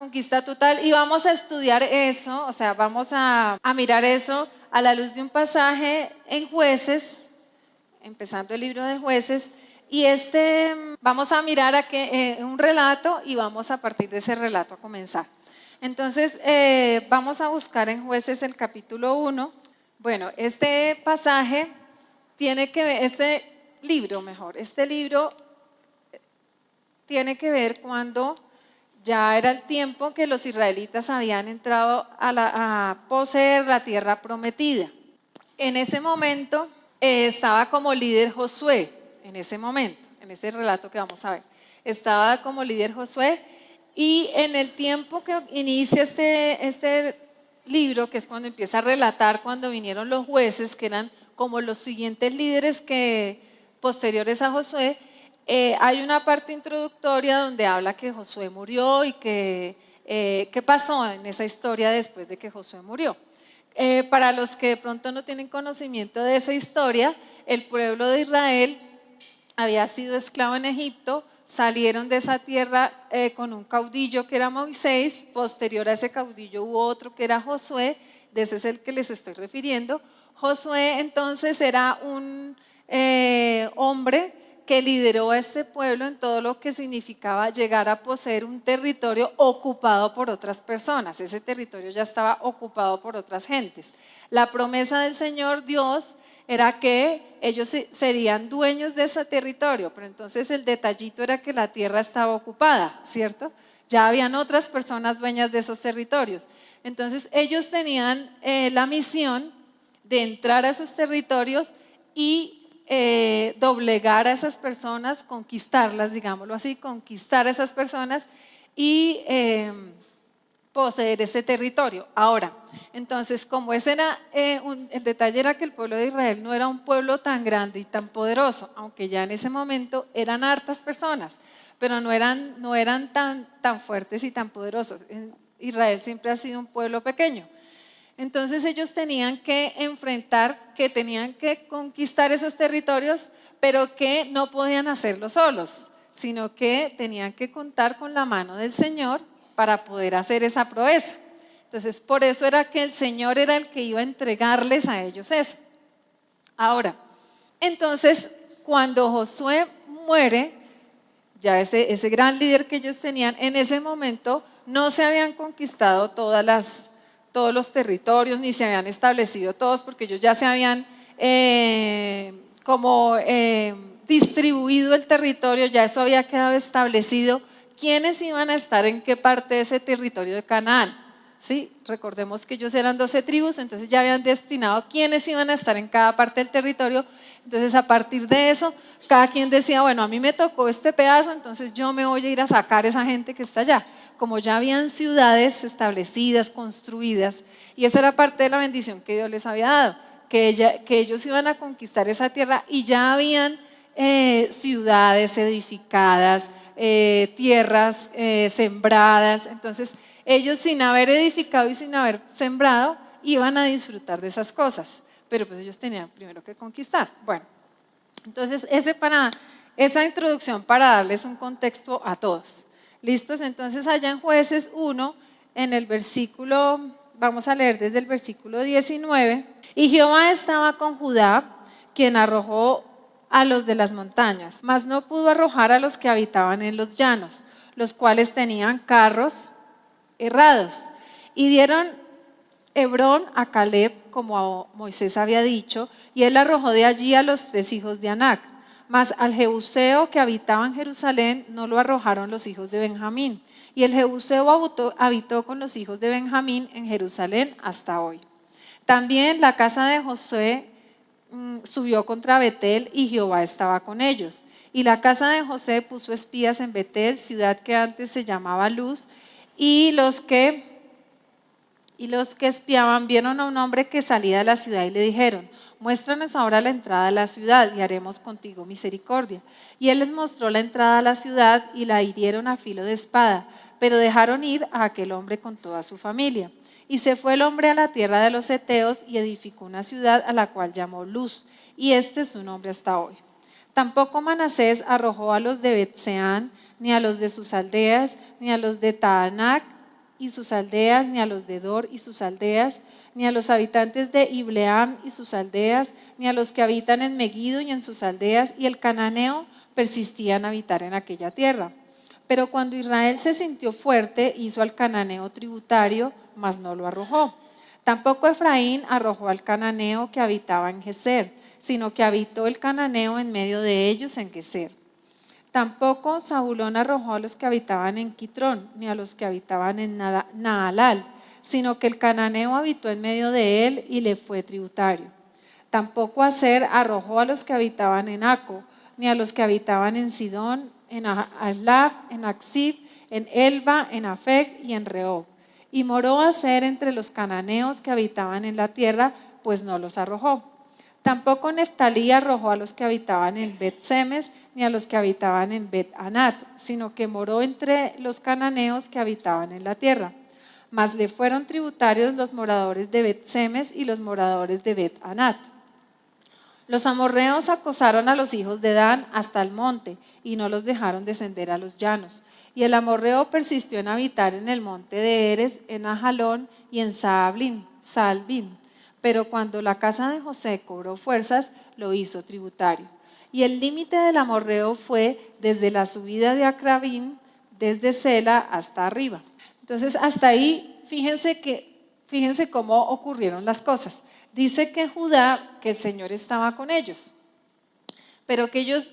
conquista total, y vamos a estudiar eso, o sea, vamos a mirar eso a la luz de un pasaje en Jueces, empezando el libro de Jueces, y vamos a mirar un relato y vamos a partir de ese relato a comenzar. Entonces, vamos a buscar en Jueces el capítulo 1. Bueno, este pasaje tiene que ver, este libro tiene que ver cuando ya era el tiempo que los israelitas habían entrado a poseer la tierra prometida. En ese momento estaba como líder Josué, en ese relato que vamos a ver, estaba como líder Josué, y en el tiempo que inicia este libro, que es cuando empieza a relatar cuando vinieron los jueces, que eran como los siguientes líderes posteriores a Josué, hay una parte introductoria donde habla que Josué murió y qué pasó en esa historia después de que Josué murió. Para los que de pronto no tienen conocimiento de esa historia, el pueblo de Israel había sido esclavo en Egipto, salieron de esa tierra con un caudillo que era Moisés, posterior a ese caudillo hubo otro que era Josué, de ese es el que les estoy refiriendo. Josué entonces era un hombre que lideró a este pueblo en todo lo que significaba llegar a poseer un territorio ocupado por otras personas. Ese territorio ya estaba ocupado por otras gentes. La promesa del Señor Dios era que ellos serían dueños de ese territorio, pero entonces el detallito era que la tierra estaba ocupada, ¿cierto? Ya habían otras personas dueñas de esos territorios. Entonces ellos tenían la misión de entrar a esos territorios y doblegar a esas personas, conquistarlas, digámoslo así, conquistar a esas personas y poseer ese territorio. Ahora, entonces, como ese era, el detalle era que el pueblo de Israel no era un pueblo tan grande y tan poderoso, aunque ya en ese momento eran hartas personas, pero no eran tan fuertes y tan poderosos. Israel siempre ha sido un pueblo pequeño. Entonces ellos tenían que enfrentar, que tenían que conquistar esos territorios, pero que no podían hacerlo solos, sino que tenían que contar con la mano del Señor para poder hacer esa proeza. Entonces por eso era que el Señor era el que iba a entregarles a ellos eso. Ahora, entonces cuando Josué muere, ya ese gran líder que ellos tenían, en ese momento no se habían conquistado todos los territorios, ni se habían establecido todos, porque ellos ya se habían distribuido el territorio, ya eso había quedado establecido, quiénes iban a estar en qué parte de ese territorio de Canaán. ¿Sí? Recordemos que ellos eran 12 tribus, entonces ya habían destinado quiénes iban a estar en cada parte del territorio. Entonces a partir de eso, cada quien decía, bueno, a mí me tocó este pedazo, entonces yo me voy a ir a sacar esa gente que está allá. Como ya habían ciudades establecidas, construidas, y esa era parte de la bendición que Dios les había dado, que ellos iban a conquistar esa tierra y ya habían ciudades edificadas, tierras sembradas. Entonces ellos, sin haber edificado y sin haber sembrado, iban a disfrutar de esas cosas, pero pues ellos tenían primero que conquistar. Bueno, entonces esa introducción para darles un contexto a todos. ¿Listos? Entonces allá en Jueces 1, en el versículo, vamos a leer desde el versículo 19. Y Jehová estaba con Judá, quien arrojó a los de las montañas, mas no pudo arrojar a los que habitaban en los llanos, los cuales tenían carros errados. Y dieron Hebrón a Caleb, como Moisés había dicho, y él arrojó de allí a los 3 hijos de Anac. Mas al Jebuseo que habitaba en Jerusalén no lo arrojaron los hijos de Benjamín. Y el Jebuseo habitó con los hijos de Benjamín en Jerusalén hasta hoy. También la casa de Josué subió contra Betel y Jehová estaba con ellos. Y la casa de José puso espías en Betel, ciudad que antes se llamaba Luz, y los que espiaban vieron a un hombre que salía de la ciudad y le dijeron: muéstranos ahora la entrada a la ciudad y haremos contigo misericordia. Y él les mostró la entrada a la ciudad y la hirieron a filo de espada, pero dejaron ir a aquel hombre con toda su familia. Y se fue el hombre a la tierra de los heteos y edificó una ciudad a la cual llamó Luz, y este es su nombre hasta hoy. Tampoco Manasés arrojó a los de Bet-Seán, ni a los de sus aldeas, ni a los de Taanac, y sus aldeas, ni a los de Dor y sus aldeas, ni a los habitantes de Ibleam y sus aldeas, ni a los que habitan en Megiddo y en sus aldeas, y el cananeo persistía en habitar en aquella tierra. Pero cuando Israel se sintió fuerte, hizo al cananeo tributario, mas no lo arrojó. Tampoco Efraín arrojó al cananeo que habitaba en Geser, sino que habitó el cananeo en medio de ellos en Geser. Tampoco Zabulón arrojó a los que habitaban en Quitrón, ni a los que habitaban en Naalal, sino que el cananeo habitó en medio de él y le fue tributario. Tampoco Aser arrojó a los que habitaban en Aco, ni a los que habitaban en Sidón, en Aslaf, en Aksib, en Elba, en Afec y en Rehob. Y moró Aser entre los cananeos que habitaban en la tierra, pues no los arrojó. Tampoco Neftalí arrojó a los que habitaban en Bet-Semes, ni a los que habitaban en Bet-Anat, sino que moró entre los cananeos que habitaban en la tierra. Mas le fueron tributarios los moradores de Bet-Semes y los moradores de Bet-Anat. Los amorreos acosaron a los hijos de Dan hasta el monte y no los dejaron descender a los llanos. Y el amorreo persistió en habitar en el monte de Eres, en Ajalón y en Saalbim. Pero cuando la casa de José cobró fuerzas, lo hizo tributario. Y el límite del amorreo fue desde la subida de Acrabín, desde Sela hasta arriba. Entonces, hasta ahí, fíjense cómo ocurrieron las cosas. Dice que Judá, que el Señor estaba con ellos, pero que ellos,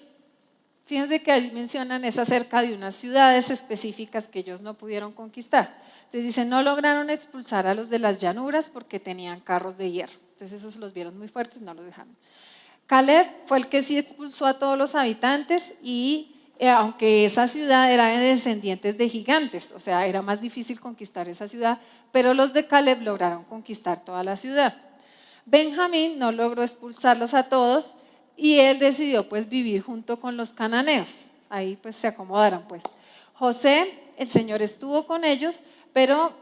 fíjense que ahí mencionan es acerca de unas ciudades específicas que ellos no pudieron conquistar. Entonces dice, no lograron expulsar a los de las llanuras porque tenían carros de hierro. Entonces esos los vieron muy fuertes, no los dejaron. Caleb fue el que sí expulsó a todos los habitantes y aunque esa ciudad era de descendientes de gigantes, o sea, era más difícil conquistar esa ciudad, pero los de Caleb lograron conquistar toda la ciudad. Benjamín no logró expulsarlos a todos y él decidió pues vivir junto con los cananeos. Ahí pues se acomodaron pues. José, el Señor estuvo con ellos, pero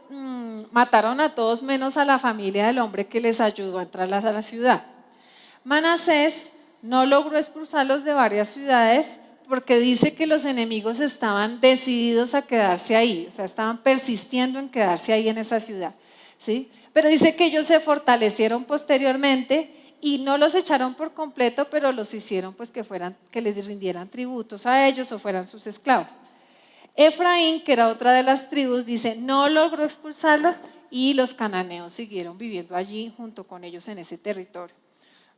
mataron a todos menos a la familia del hombre que les ayudó a entrar a la ciudad. Manasés no logró expulsarlos de varias ciudades porque dice que los enemigos estaban decididos a quedarse ahí, o sea, estaban persistiendo en quedarse ahí en esa ciudad, ¿sí? Pero dice que ellos se fortalecieron posteriormente y no los echaron por completo, pero los hicieron pues que les rindieran tributos a ellos o fueran sus esclavos. Efraín, que era otra de las tribus, dice, no logró expulsarlos y los cananeos siguieron viviendo allí junto con ellos en ese territorio.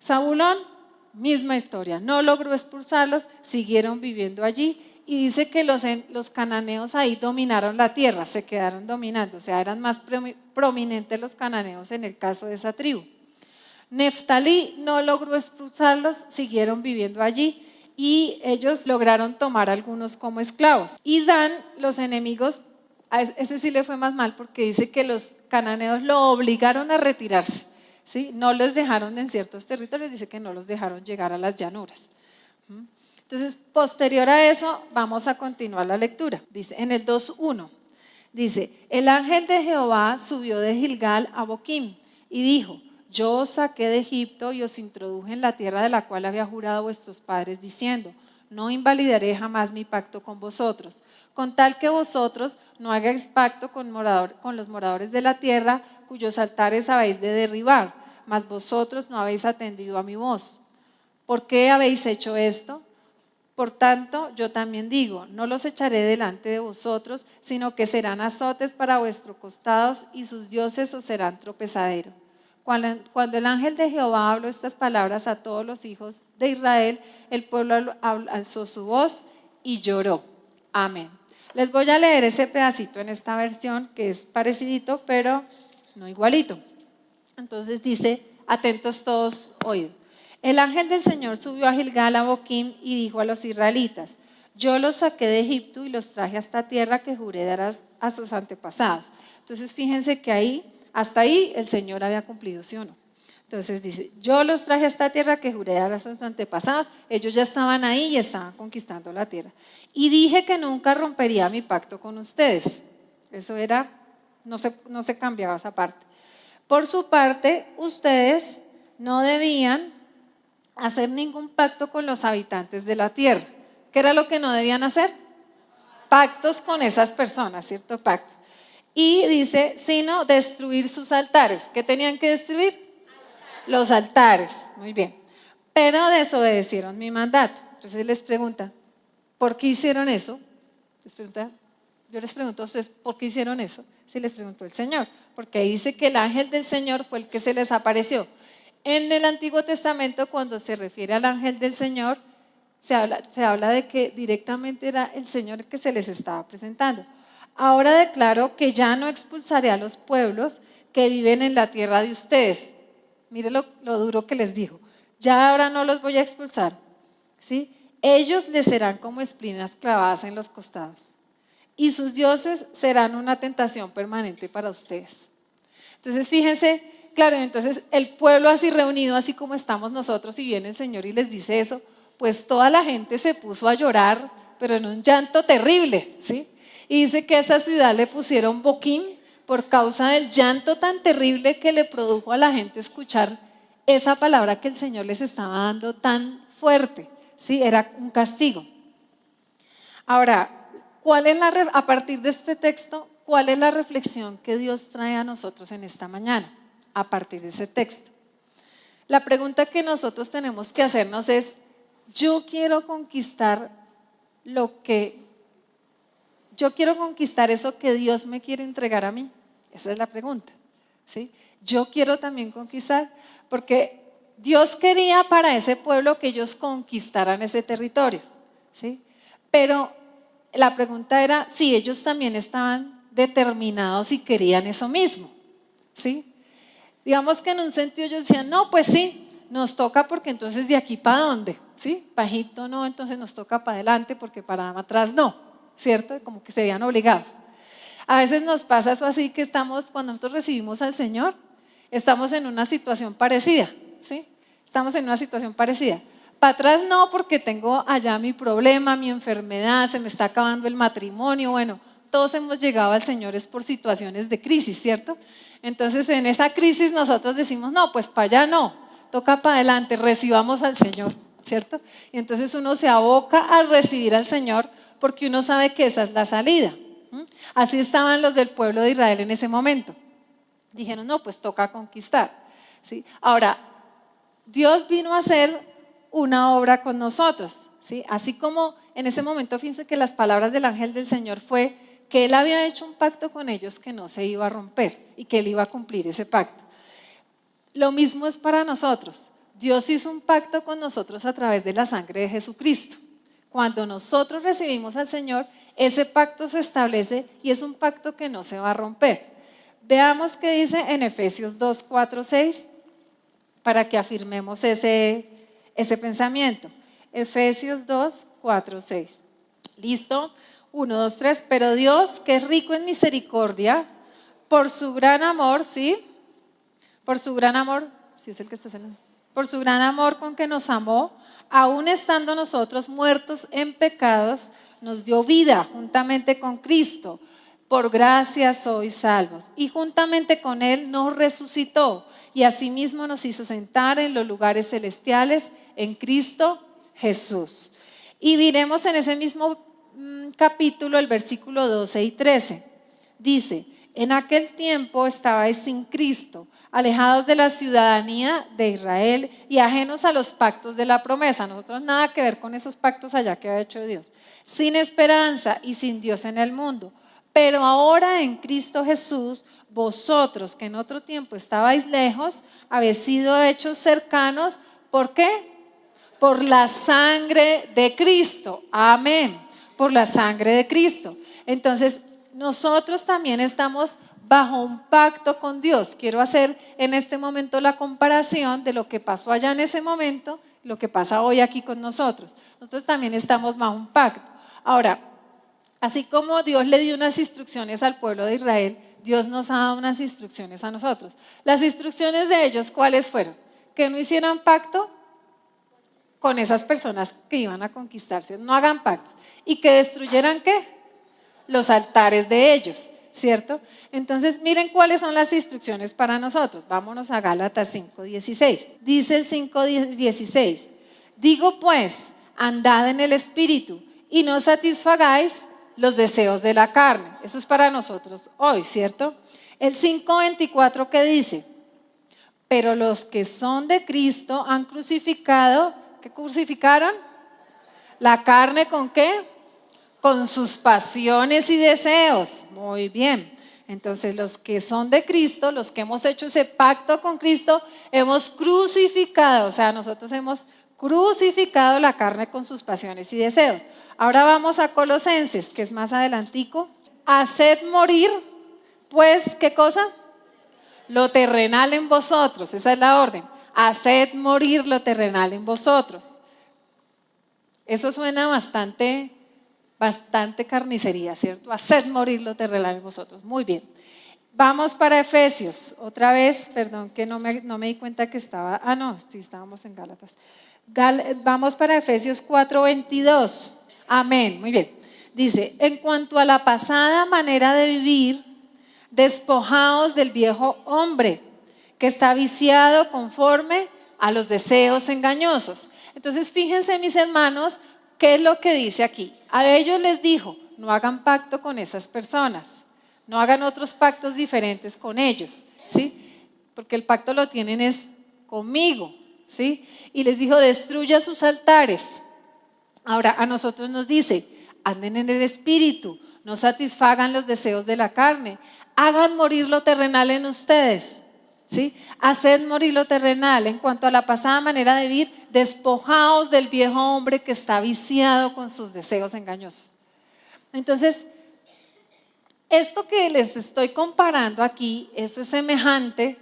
Zabulón, misma historia, no logró expulsarlos, siguieron viviendo allí y dice que los cananeos ahí dominaron la tierra, se quedaron dominando, o sea, eran más prominentes los cananeos en el caso de esa tribu. Neftalí no logró expulsarlos, siguieron viviendo allí y ellos lograron tomar algunos como esclavos. Y Dan, los enemigos, a ese sí le fue más mal porque dice que los cananeos lo obligaron a retirarse, ¿sí? No los dejaron en ciertos territorios, dice que no los dejaron llegar a las llanuras. Entonces, posterior a eso, vamos a continuar la lectura. Dice, en el 2:1, dice, el ángel de Jehová subió de Gilgal a Boquim y dijo, yo os saqué de Egipto y os introduje en la tierra de la cual había jurado a vuestros padres, diciendo, no invalidaré jamás mi pacto con vosotros, con tal que vosotros no hagáis pacto con los moradores de la tierra, cuyos altares habéis de derribar, mas vosotros no habéis atendido a mi voz. ¿Por qué habéis hecho esto? Por tanto, yo también digo, no los echaré delante de vosotros, sino que serán azotes para vuestros costados y sus dioses os serán tropezadero. Cuando el ángel de Jehová habló estas palabras a todos los hijos de Israel, el pueblo alzó su voz y lloró. Amén. Les voy a leer ese pedacito en esta versión que es parecidito, pero no igualito. Entonces dice, atentos todos, oídos. El ángel del Señor subió a Gilgal a Boquim y dijo a los israelitas, yo los saqué de Egipto y los traje a esta tierra que juré dar a sus antepasados. Entonces fíjense que hasta ahí el Señor había cumplido, ¿sí o no? Entonces dice, yo los traje a esta tierra que juré dar a sus antepasados, ellos ya estaban ahí y estaban conquistando la tierra. Y dije que nunca rompería mi pacto con ustedes. Eso era, no se cambiaba esa parte. Por su parte, ustedes no debían hacer ningún pacto con los habitantes de la tierra. ¿Qué era lo que no debían hacer? Pactos con esas personas, ¿cierto? Pactos. Y dice, sino destruir sus altares. ¿Qué tenían que destruir? Los altares. Muy bien. Pero desobedecieron mi mandato. Entonces les pregunta, ¿por qué hicieron eso? Yo les pregunto a ustedes, ¿por qué hicieron eso? Sí, les preguntó el Señor. Porque ahí dice que el ángel del Señor fue el que se les apareció. En el Antiguo Testamento, cuando se refiere al ángel del Señor, se habla de que directamente era el Señor que se les estaba presentando. Ahora declaro que ya no expulsaré a los pueblos que viven en la tierra de ustedes. Mire lo duro que les dijo. Ya ahora no los voy a expulsar. ¿Sí? Ellos les serán como espinas clavadas en los costados. Y sus dioses serán una tentación permanente para ustedes. Entonces fíjense, claro, entonces el pueblo así reunido, así como estamos nosotros, y viene el Señor y les dice eso, pues toda la gente se puso a llorar, pero en un llanto terrible, ¿sí? Y dice que a esa ciudad le pusieron boquín por causa del llanto tan terrible que le produjo a la gente escuchar esa palabra que el Señor les estaba dando tan fuerte, ¿sí? Era un castigo. Ahora, a partir de este texto, ¿cuál es la reflexión que Dios trae a nosotros en esta mañana? A partir de ese texto. La pregunta que nosotros tenemos que hacernos es, yo quiero conquistar eso que Dios me quiere entregar a mí. Esa es la pregunta, ¿sí? Yo quiero también conquistar, porque Dios quería para ese pueblo que ellos conquistaran ese territorio, ¿sí? Pero la pregunta era si ellos también estaban determinados y querían eso mismo, ¿sí? Digamos que en un sentido ellos decían, no, pues sí, nos toca porque entonces de aquí para dónde, ¿sí? Para Egipto no, entonces nos toca para adelante porque para atrás no, ¿cierto? Como que se veían obligados. A veces nos pasa eso así que cuando nosotros recibimos al Señor, estamos en una situación parecida, ¿sí? Estamos en una situación parecida. Para atrás no, porque tengo allá mi problema, mi enfermedad, se me está acabando el matrimonio, bueno, todos hemos llegado al Señor es por situaciones de crisis, ¿cierto? Entonces en esa crisis nosotros decimos, no, pues para allá no, toca para adelante, recibamos al Señor, ¿cierto? Y entonces uno se aboca a recibir al Señor porque uno sabe que esa es la salida. Así estaban los del pueblo de Israel en ese momento. Dijeron, no, pues toca conquistar, ¿sí? Ahora, Dios vino a hacer una obra con nosotros, ¿sí? Así como en ese momento, fíjense que las palabras del ángel del Señor fue que Él había hecho un pacto con ellos que no se iba a romper y que Él iba a cumplir ese pacto. Lo mismo es para nosotros. Dios hizo un pacto con nosotros a través de la sangre de Jesucristo. Cuando nosotros recibimos al Señor, ese pacto se establece y es un pacto que no se va a romper. Veamos qué dice en Efesios 2, 4, 6 para que afirmemos ese pensamiento. Efesios 2, 4, 6. ¿Listo? 1, 2, 3. Pero Dios, que es rico en misericordia, por su gran amor, ¿sí? Por su gran amor, ¿sí es el que está haciendo? Por su gran amor con que nos amó, aun estando nosotros muertos en pecados, nos dio vida juntamente con Cristo. Por gracia sois salvos. Y juntamente con Él nos resucitó y asimismo nos hizo sentar en los lugares celestiales en Cristo Jesús. Y miremos en ese mismo capítulo el versículo 12 y 13. Dice, en aquel tiempo estabais sin Cristo, alejados de la ciudadanía de Israel y ajenos a los pactos de la promesa. Nosotros nada que ver con esos pactos allá que había hecho Dios. Sin esperanza y sin Dios en el mundo. Pero ahora en Cristo Jesús, vosotros que en otro tiempo estabais lejos, habéis sido hechos cercanos. ¿Por qué? Por la sangre de Cristo. Amén. Por la sangre de Cristo. Entonces, nosotros también estamos bajo un pacto con Dios. Quiero hacer en este momento la comparación de lo que pasó allá en ese momento, lo que pasa hoy aquí con nosotros. Nosotros también estamos bajo un pacto. Ahora, así como Dios le dio unas instrucciones al pueblo de Israel, Dios nos ha dado unas instrucciones a nosotros. Las instrucciones de ellos, ¿cuáles fueron? Que no hicieran pacto con esas personas que iban a conquistarse, no hagan pactos. Y que destruyeran, ¿qué? Los altares de ellos, ¿cierto? Entonces, miren cuáles son las instrucciones para nosotros. Vámonos a Gálatas 5:16. Dice el 5:16, digo pues, andad en el Espíritu y no satisfagáis los deseos de la carne. Eso es para nosotros hoy, ¿cierto? El 5:24 que dice, pero los que son de Cristo han crucificado, ¿qué crucificaron? La carne ¿con qué? Con sus pasiones y deseos. Muy bien. Entonces los que son de Cristo, los que hemos hecho ese pacto con Cristo, hemos crucificado, o sea, nosotros hemos crucificado la carne con sus pasiones y deseos. Ahora vamos a Colosenses, que es más adelantico. Haced morir, pues, ¿qué cosa? Lo terrenal en vosotros, esa es la orden. Haced morir lo terrenal en vosotros. Eso suena bastante carnicería, ¿cierto? Haced morir lo terrenal en vosotros. Muy bien. Vamos para Efesios. Otra vez, perdón que no me di cuenta que estaba. Sí, estábamos en Gálatas. Vamos para Efesios 4:22. Amén. Muy bien. Dice, en cuanto a la pasada manera de vivir, despojaos del viejo hombre que está viciado conforme a los deseos engañosos. Entonces, fíjense, mis hermanos, ¿qué es lo que dice aquí? A ellos les dijo, no hagan pacto con esas personas, no hagan otros pactos diferentes con ellos, ¿sí? Porque el pacto lo tienen es conmigo, ¿sí? Y les dijo, destruya sus altares. Ahora a nosotros nos dice, anden en el espíritu, no satisfagan los deseos de la carne, hagan morir lo terrenal en ustedes, ¿sí? Haced morir lo terrenal. En cuanto a la pasada manera de vivir, despojaos del viejo hombre que está viciado con sus deseos engañosos. Entonces, esto que les estoy comparando aquí, esto es semejante,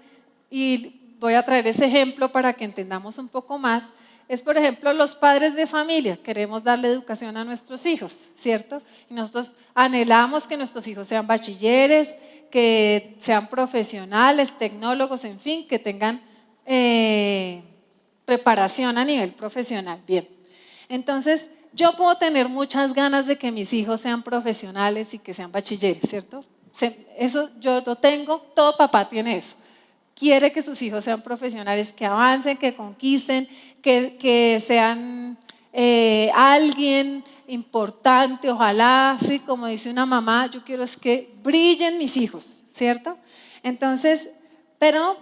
y voy a traer ese ejemplo para que entendamos un poco más. Es, por ejemplo, los padres de familia. Queremos darle educación a nuestros hijos, ¿cierto? Y nosotros anhelamos que nuestros hijos sean bachilleres, que sean profesionales, tecnólogos, en fin, que tengan preparación a nivel profesional. Bien, entonces yo puedo tener muchas ganas de que mis hijos sean profesionales y que sean bachilleres, ¿cierto? Eso yo lo tengo, todo papá tiene eso. Quiere que sus hijos sean profesionales, que avancen, que conquisten, que sean alguien importante, ojalá, sí, como dice una mamá, yo quiero es que brillen mis hijos, ¿cierto? Entonces, pero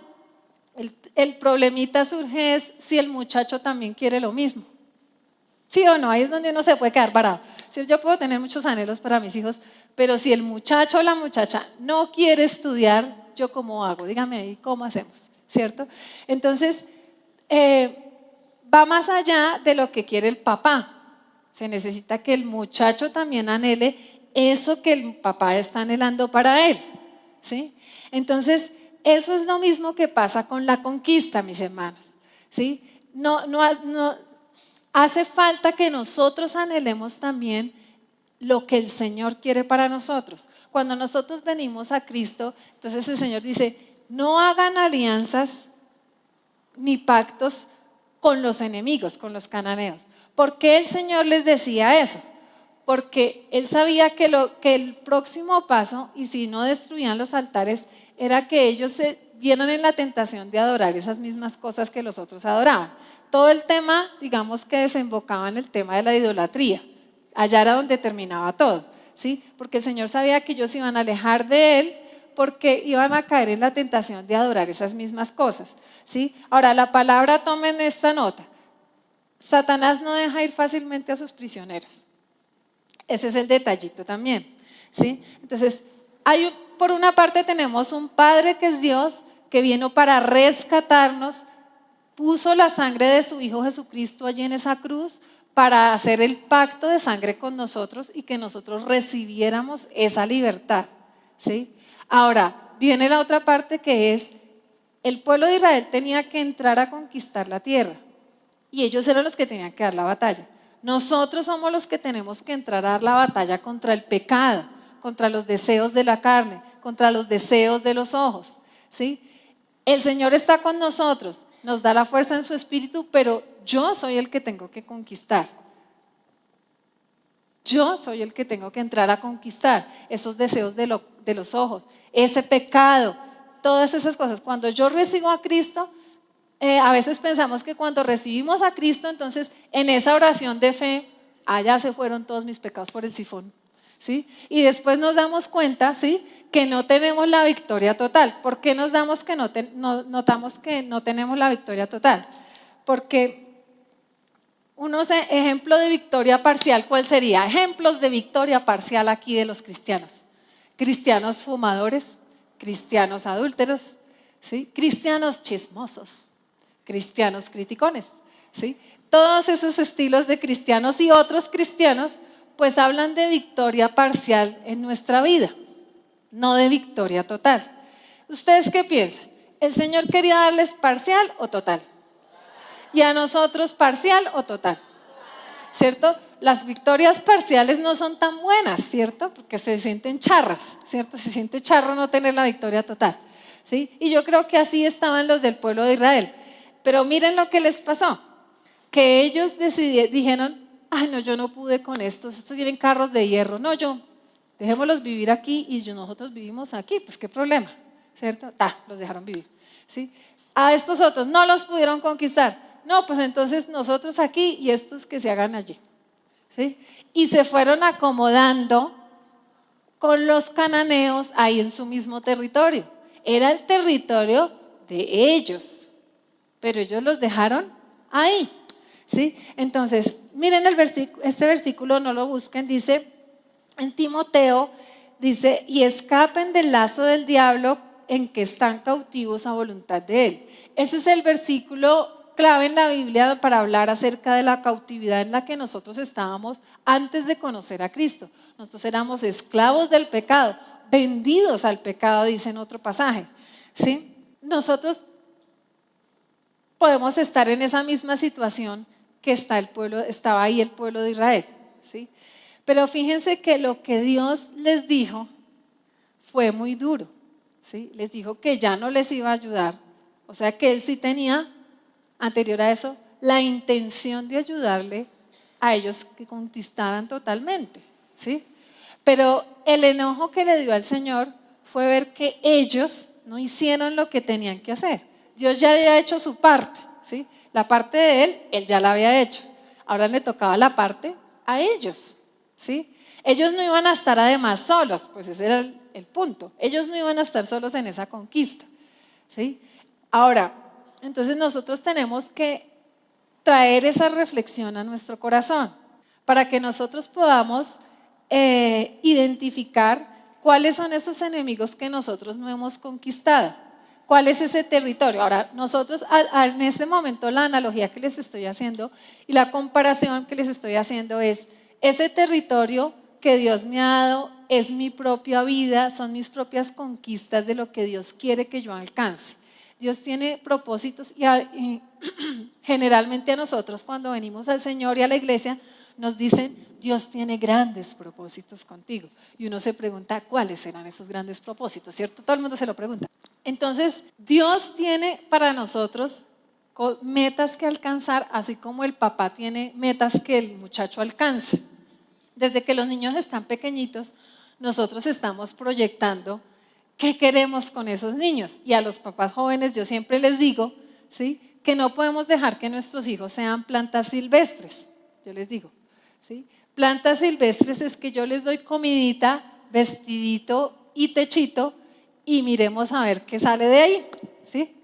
el problemita surge es si el muchacho también quiere lo mismo. ¿Sí o no? Ahí es donde uno se puede quedar parado. Si yo puedo tener muchos anhelos para mis hijos, pero si el muchacho o la muchacha no quiere estudiar, ¿yo cómo hago? Dígame ahí, ¿cómo hacemos? ¿Cierto? Entonces, va más allá de lo que quiere el papá. Se necesita que el muchacho también anhele eso que el papá está anhelando para él, ¿sí? Entonces, eso es lo mismo que pasa con la conquista, mis hermanos, ¿sí? No hace falta que nosotros anhelemos también lo que el Señor quiere para nosotros. Cuando nosotros venimos a Cristo, entonces el Señor dice, no hagan alianzas ni pactos con los enemigos, con los cananeos. ¿Por qué el Señor les decía eso? Porque Él sabía que el próximo paso, y si no destruían los altares, era que ellos se vieran en la tentación de adorar esas mismas cosas que los otros adoraban. Todo el tema, digamos que desembocaba en el tema de la idolatría. Allá era donde terminaba todo, ¿sí? Porque el Señor sabía que ellos iban a alejar de Él porque iban a caer en la tentación de adorar esas mismas cosas, ¿sí? Ahora, la palabra, tomen esta nota. Satanás no deja ir fácilmente a sus prisioneros. Ese es el detallito también, ¿sí? Entonces, por una parte tenemos un Padre que es Dios, que vino para rescatarnos, puso la sangre de su Hijo Jesucristo allí en esa cruz para hacer el pacto de sangre con nosotros y que nosotros recibiéramos esa libertad, ¿sí? Ahora, viene la otra parte que es, el pueblo de Israel tenía que entrar a conquistar la tierra y ellos eran los que tenían que dar la batalla. Nosotros somos los que tenemos que entrar a dar la batalla contra el pecado, contra los deseos de la carne, contra los deseos de los ojos, ¿sí? El Señor está con nosotros, nos da la fuerza en su espíritu, pero yo soy el que tengo que conquistar. Yo soy el que tengo que entrar a conquistar esos deseos de los ojos, ese pecado, todas esas cosas. Cuando yo recibo a Cristo, a veces pensamos que cuando recibimos a Cristo, entonces en esa oración de fe, allá se fueron todos mis pecados por el sifón, ¿sí? Y después nos damos cuenta, ¿sí?, que no tenemos la victoria total. ¿Por qué notamos que no tenemos la victoria total? Porque unos ejemplos de victoria parcial, ¿cuál sería? Ejemplos de victoria parcial aquí de los cristianos. Cristianos fumadores, cristianos adúlteros, ¿sí?, cristianos chismosos, cristianos criticones, ¿sí? Todos esos estilos de cristianos y otros cristianos pues hablan de victoria parcial en nuestra vida, no de victoria total. ¿Ustedes qué piensan? ¿El Señor quería darles parcial o total? ¿Y a nosotros parcial o total? ¿Cierto? Las victorias parciales no son tan buenas, ¿cierto? Porque se sienten charras, ¿cierto? Se siente charro no tener la victoria total, ¿sí? Y yo creo que así estaban los del pueblo de Israel. Pero miren lo que les pasó, que ellos dijeron, ay no, yo no pude con estos tienen carros de hierro, no, dejémoslos vivir aquí y nosotros vivimos aquí, pues qué problema, ¿cierto? Los dejaron vivir, ¿sí? A estos otros no los pudieron conquistar, no, pues entonces nosotros aquí y estos que se hagan allí, ¿sí? Y se fueron acomodando con los cananeos ahí en su mismo territorio. Era el territorio de ellos, pero ellos los dejaron ahí, ¿sí? Entonces, miren este versículo, no lo busquen, dice en Timoteo, dice, y escapen del lazo del diablo en que están cautivos a voluntad de él. Ese es el versículo clave en la Biblia para hablar acerca de la cautividad en la que nosotros estábamos antes de conocer a Cristo. Nosotros éramos esclavos del pecado, vendidos al pecado, dice en otro pasaje, ¿sí? Nosotros podemos estar en esa misma situación que estaba ahí el pueblo de Israel, ¿sí? Pero fíjense que lo que Dios les dijo fue muy duro, ¿sí? Les dijo que ya no les iba a ayudar, o sea que Él sí tenía, anterior a eso, la intención de ayudarle a ellos que conquistaran totalmente, ¿sí? Pero el enojo que le dio al Señor fue ver que ellos no hicieron lo que tenían que hacer. Dios ya había hecho su parte, ¿sí? La parte de Él ya la había hecho. Ahora le tocaba la parte a ellos, ¿sí? Ellos no iban a estar además solos, pues ese era el punto. Ellos no iban a estar solos en esa conquista, ¿sí? Ahora, entonces nosotros tenemos que traer esa reflexión a nuestro corazón para que nosotros podamos identificar cuáles son esos enemigos que nosotros no hemos conquistado. ¿Cuál es ese territorio? Ahora, nosotros en este momento la analogía que les estoy haciendo y la comparación que les estoy haciendo es ese territorio que Dios me ha dado, es mi propia vida, son mis propias conquistas de lo que Dios quiere que yo alcance. Dios tiene propósitos y generalmente a nosotros cuando venimos al Señor y a la iglesia nos dicen, Dios tiene grandes propósitos contigo. Y uno se pregunta, ¿cuáles serán esos grandes propósitos? ¿Cierto? Todo el mundo se lo pregunta. Entonces, Dios tiene para nosotros metas que alcanzar, así como el papá tiene metas que el muchacho alcance. Desde que los niños están pequeñitos, nosotros estamos proyectando qué queremos con esos niños. Y a los papás jóvenes yo siempre les digo, ¿sí?, que no podemos dejar que nuestros hijos sean plantas silvestres. Yo les digo, ¿sí? Plantas silvestres es que yo les doy comidita, vestidito y techito y miremos a ver qué sale de ahí, ¿sí?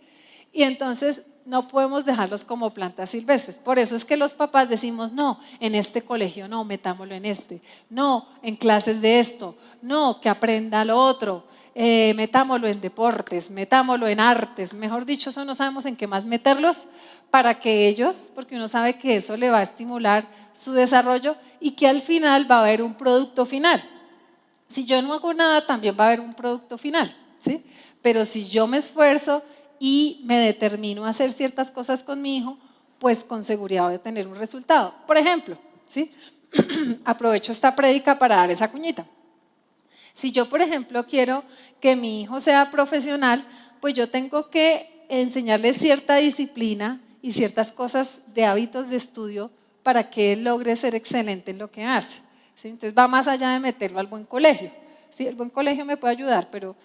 Y entonces no podemos dejarlos como plantas silvestres. Por eso es que los papás decimos, no, en este colegio no, metámoslo en este. No, en clases de esto. No, que aprenda lo otro. Metámoslo en deportes, metámoslo en artes. Mejor dicho, eso no sabemos en qué más meterlos para que ellos, porque uno sabe que eso le va a estimular su desarrollo y que al final va a haber un producto final. Si yo no hago nada, también va a haber un producto final, ¿sí? Pero si yo me esfuerzo y me determino a hacer ciertas cosas con mi hijo, pues con seguridad voy a tener un resultado. Por ejemplo, ¿sí? Aprovecho esta prédica para dar esa cuñita. Si yo, por ejemplo, quiero que mi hijo sea profesional, pues yo tengo que enseñarle cierta disciplina y ciertas cosas de hábitos de estudio para que él logre ser excelente en lo que hace, ¿sí? Entonces va más allá de meterlo al buen colegio, ¿sí? El buen colegio me puede ayudar, pero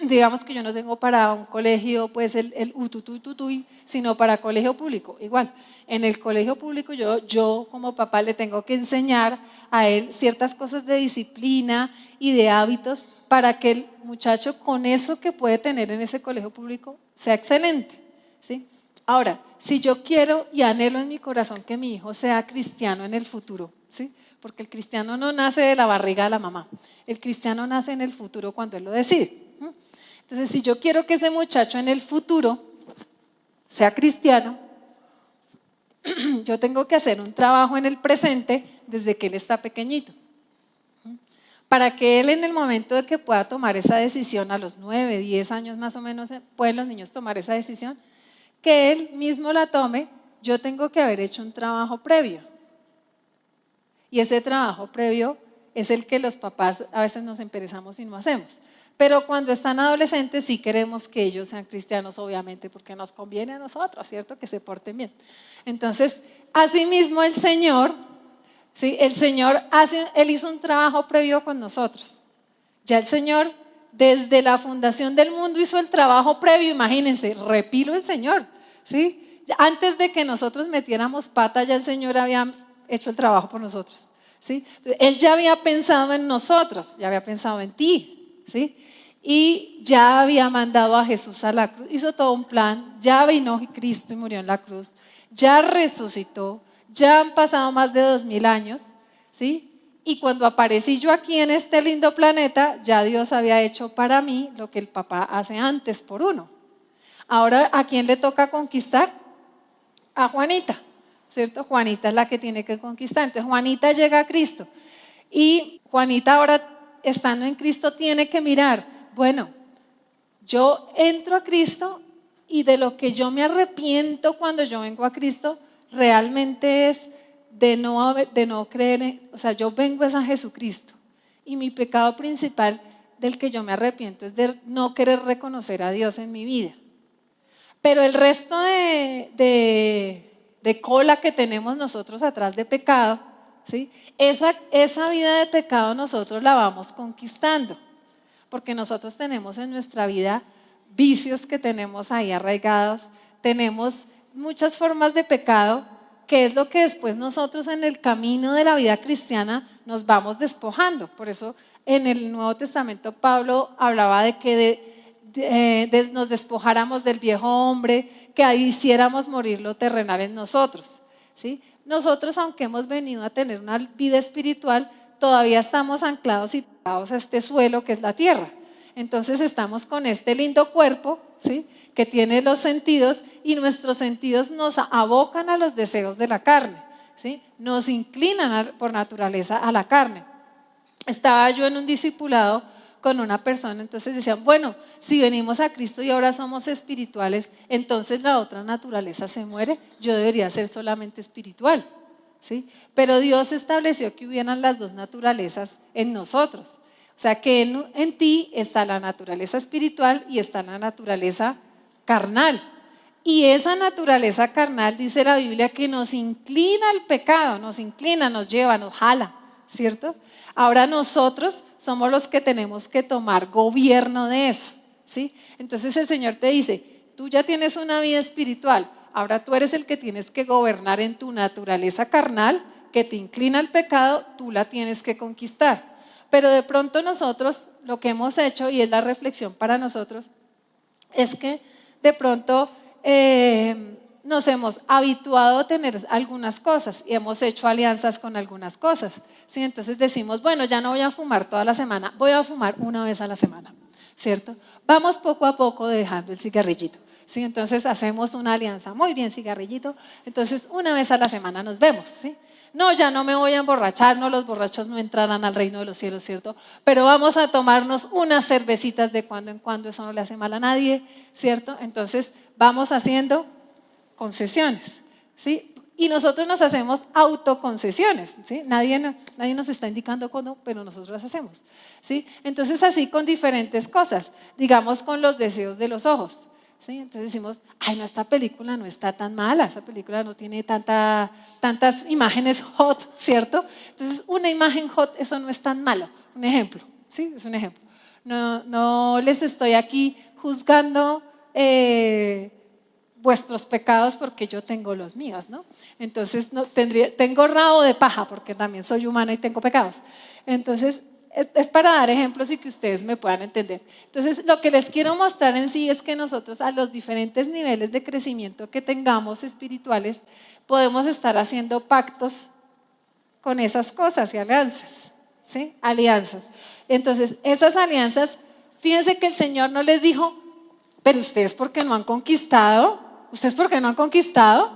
digamos que yo no tengo para un colegio pues el ututututuy, sino para colegio público. Igual, en el colegio público yo como papá le tengo que enseñar a él ciertas cosas de disciplina y de hábitos para que el muchacho con eso que puede tener en ese colegio público sea excelente, ¿sí? Ahora, si yo quiero y anhelo en mi corazón que mi hijo sea cristiano en el futuro, ¿sí? Porque el cristiano no nace de la barriga de la mamá, el cristiano nace en el futuro cuando él lo decide. Entonces, si yo quiero que ese muchacho en el futuro sea cristiano, yo tengo que hacer un trabajo en el presente desde que él está pequeñito, para que él en el momento de que pueda tomar esa decisión a los 9, 10 años más o menos, pueden los niños tomar esa decisión, que él mismo la tome, yo tengo que haber hecho un trabajo previo. Y ese trabajo previo es el que los papás a veces nos emperezamos y no hacemos. Pero cuando están adolescentes sí queremos que ellos sean cristianos, obviamente, porque nos conviene a nosotros, ¿cierto? Que se porten bien. Entonces, asimismo el Señor, ¿sí? Él hizo un trabajo previo con nosotros. Ya el Señor, desde la fundación del mundo, hizo el trabajo previo, imagínense, repilo el Señor, ¿sí? Antes de que nosotros metiéramos pata, ya el Señor había hecho el trabajo por nosotros, ¿sí? Entonces, Él ya había pensado en nosotros, ya había pensado en ti, ¿sí? Y ya había mandado a Jesús a la cruz, hizo todo un plan, ya vino Cristo y murió en la cruz, ya resucitó, ya han pasado más de 2000 años, ¿sí? Y cuando aparecí yo aquí en este lindo planeta, ya Dios había hecho para mí lo que el papá hace antes por uno. Ahora, ¿a quién le toca conquistar? A Juanita, ¿cierto? Juanita es la que tiene que conquistar. Entonces, Juanita llega a Cristo. Y Juanita ahora, estando en Cristo, tiene que mirar, bueno, yo entro a Cristo y de lo que yo me arrepiento cuando yo vengo a Cristo, realmente es de no creer, o sea, yo vengo es a Jesucristo. Y mi pecado principal del que yo me arrepiento es de no querer reconocer a Dios en mi vida. Pero el resto de cola que tenemos nosotros atrás de pecado, ¿sí? Esa vida de pecado nosotros la vamos conquistando, porque nosotros tenemos en nuestra vida vicios que tenemos ahí arraigados, tenemos muchas formas de pecado, que es lo que después nosotros en el camino de la vida cristiana nos vamos despojando. Por eso en el Nuevo Testamento Pablo hablaba de que nos despojáramos del viejo hombre, que hiciéramos morir lo terrenal en nosotros, ¿sí? Nosotros, aunque hemos venido a tener una vida espiritual, todavía estamos anclados y pegados a este suelo que es la tierra. Entonces estamos con este lindo cuerpo, ¿sí? Que tiene los sentidos y nuestros sentidos nos abocan a los deseos de la carne, ¿sí? Nos inclinan por naturaleza a la carne. Estaba yo en un discipulado con una persona, entonces decían, bueno, si venimos a Cristo y ahora somos espirituales, entonces la otra naturaleza se muere, yo debería ser solamente espiritual, ¿sí? Pero Dios estableció que hubieran las dos naturalezas en nosotros, o sea que en ti está la naturaleza espiritual y está la naturaleza carnal, y esa naturaleza carnal dice la Biblia que nos inclina al pecado, nos inclina, nos lleva, nos jala, ¿cierto? Ahora nosotros somos los que tenemos que tomar gobierno de eso, ¿sí? Entonces el Señor te dice, tú ya tienes una vida espiritual, ahora tú eres el que tienes que gobernar en tu naturaleza carnal, que te inclina al pecado, tú la tienes que conquistar. Pero de pronto nosotros, lo que hemos hecho, y es la reflexión para nosotros, es que de pronto nos hemos habituado a tener algunas cosas y hemos hecho alianzas con algunas cosas, ¿sí? Entonces decimos, bueno, ya no voy a fumar toda la semana, voy a fumar una vez a la semana, ¿cierto? Vamos poco a poco dejando el cigarrillito, ¿sí? Entonces hacemos una alianza, muy bien cigarrillito, entonces una vez a la semana nos vemos, ¿sí? No, ya no me voy a emborrachar, no, los borrachos no entrarán al reino de los cielos, ¿cierto? Pero vamos a tomarnos unas cervecitas de cuando en cuando, eso no le hace mal a nadie, ¿cierto? Entonces vamos haciendo concesiones, ¿sí? Y nosotros nos hacemos autoconcesiones, ¿sí? Nadie nos está indicando cómo, pero nosotros las hacemos, ¿sí? Entonces así con diferentes cosas, digamos con los deseos de los ojos, ¿sí? Entonces decimos, ay, no, esta película no está tan mala, esa película no tiene tantas imágenes hot, ¿cierto? Entonces una imagen hot, eso no es tan malo, un ejemplo, ¿sí? Es un ejemplo. No les estoy aquí juzgando vuestros pecados porque yo tengo los míos, ¿no? Entonces tengo rabo de paja porque también soy humana y tengo pecados. Entonces es para dar ejemplos y que ustedes me puedan entender. Entonces lo que les quiero mostrar en sí es que nosotros a los diferentes niveles de crecimiento que tengamos espirituales podemos estar haciendo pactos con esas cosas y alianzas, ¿sí? Alianzas. Entonces esas alianzas, fíjense que el Señor no les dijo, pero ustedes ¿por qué no han conquistado? ¿Ustedes por qué no han conquistado?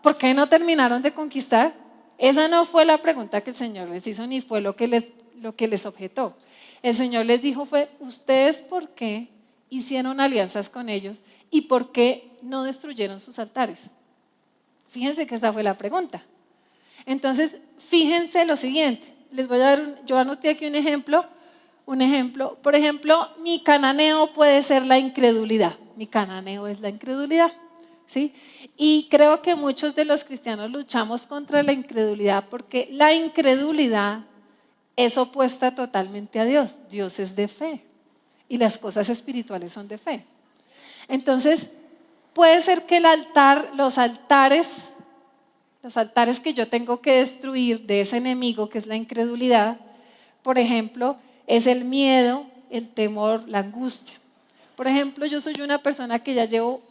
¿Por qué no terminaron de conquistar? Esa no fue la pregunta que el Señor les hizo, ni fue lo que les objetó. El Señor les dijo fue, ¿ustedes por qué hicieron alianzas con ellos y por qué no destruyeron sus altares? Fíjense que esa fue la pregunta. Entonces, fíjense lo siguiente. Les voy a dar, yo anoté aquí un ejemplo. Por ejemplo, mi cananeo puede ser la incredulidad. Mi cananeo es la incredulidad, ¿sí? Y creo que muchos de los cristianos luchamos contra la incredulidad porque la incredulidad es opuesta totalmente a Dios. Dios es de fe y las cosas espirituales son de fe. Entonces, puede ser que los altares que yo tengo que destruir de ese enemigo que es la incredulidad, por ejemplo, es el miedo, el temor, la angustia. Por ejemplo, yo soy una persona que ya llevo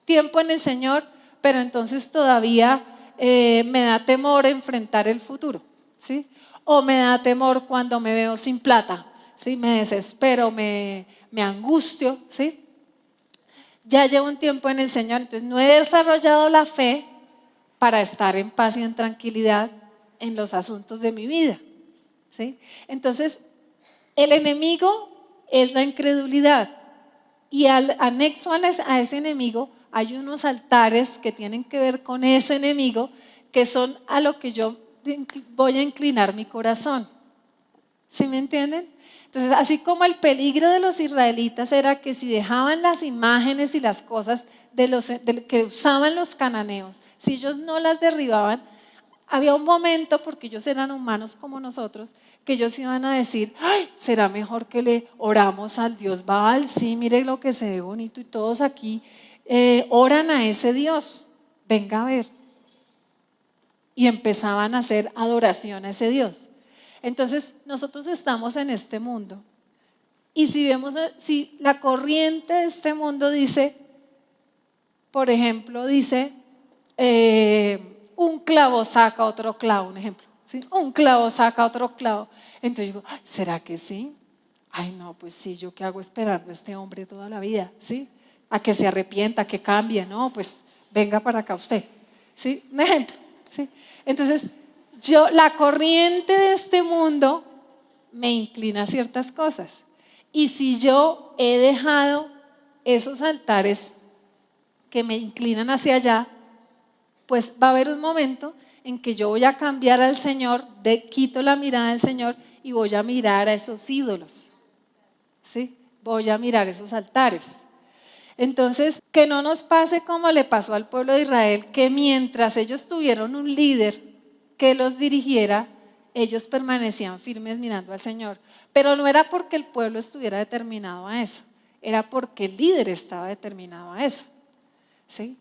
tiempo en el Señor, pero entonces todavía me da temor enfrentar el futuro, ¿sí? O me da temor cuando me veo sin plata, ¿sí? Me desespero, me angustio, ¿sí? Ya llevo un tiempo en el Señor, entonces no he desarrollado la fe para estar en paz y en tranquilidad en los asuntos de mi vida, ¿sí? Entonces, el enemigo es la incredulidad y anexo a ese enemigo hay unos altares que tienen que ver con ese enemigo que son a lo que yo voy a inclinar mi corazón. ¿Sí me entienden? Entonces, así como el peligro de los israelitas era que si dejaban las imágenes y las cosas que usaban los cananeos, si ellos no las derribaban, había un momento, porque ellos eran humanos como nosotros, que ellos iban a decir, ay, será mejor que le oramos al Dios Baal, sí, mire lo que se ve bonito y todos aquí oran a ese Dios, venga a ver. Y empezaban a hacer adoración a ese Dios. Entonces nosotros estamos en este mundo y si la corriente de este mundo dice, por ejemplo, dice un clavo saca otro clavo, un ejemplo, ¿sí? Un clavo saca otro clavo. Entonces digo, ¿será que sí? Ay, no, pues sí, ¿yo qué hago esperando a este hombre toda la vida? ¿Sí? A que se arrepienta, a que cambie, no, pues venga para acá usted, ¿sí? Un ejemplo, ¿sí? Entonces, la corriente de este mundo me inclina a ciertas cosas. Y si yo he dejado esos altares que me inclinan hacia allá, pues va a haber un momento en que yo voy a cambiar al Señor, quito la mirada del Señor y voy a mirar a esos ídolos, ¿sí? Voy a mirar esos altares. Entonces, que no nos pase como le pasó al pueblo de Israel, que mientras ellos tuvieron un líder que los dirigiera, ellos permanecían firmes mirando al Señor. Pero no era porque el pueblo estuviera determinado a eso, era porque el líder estaba determinado a eso, ¿sí?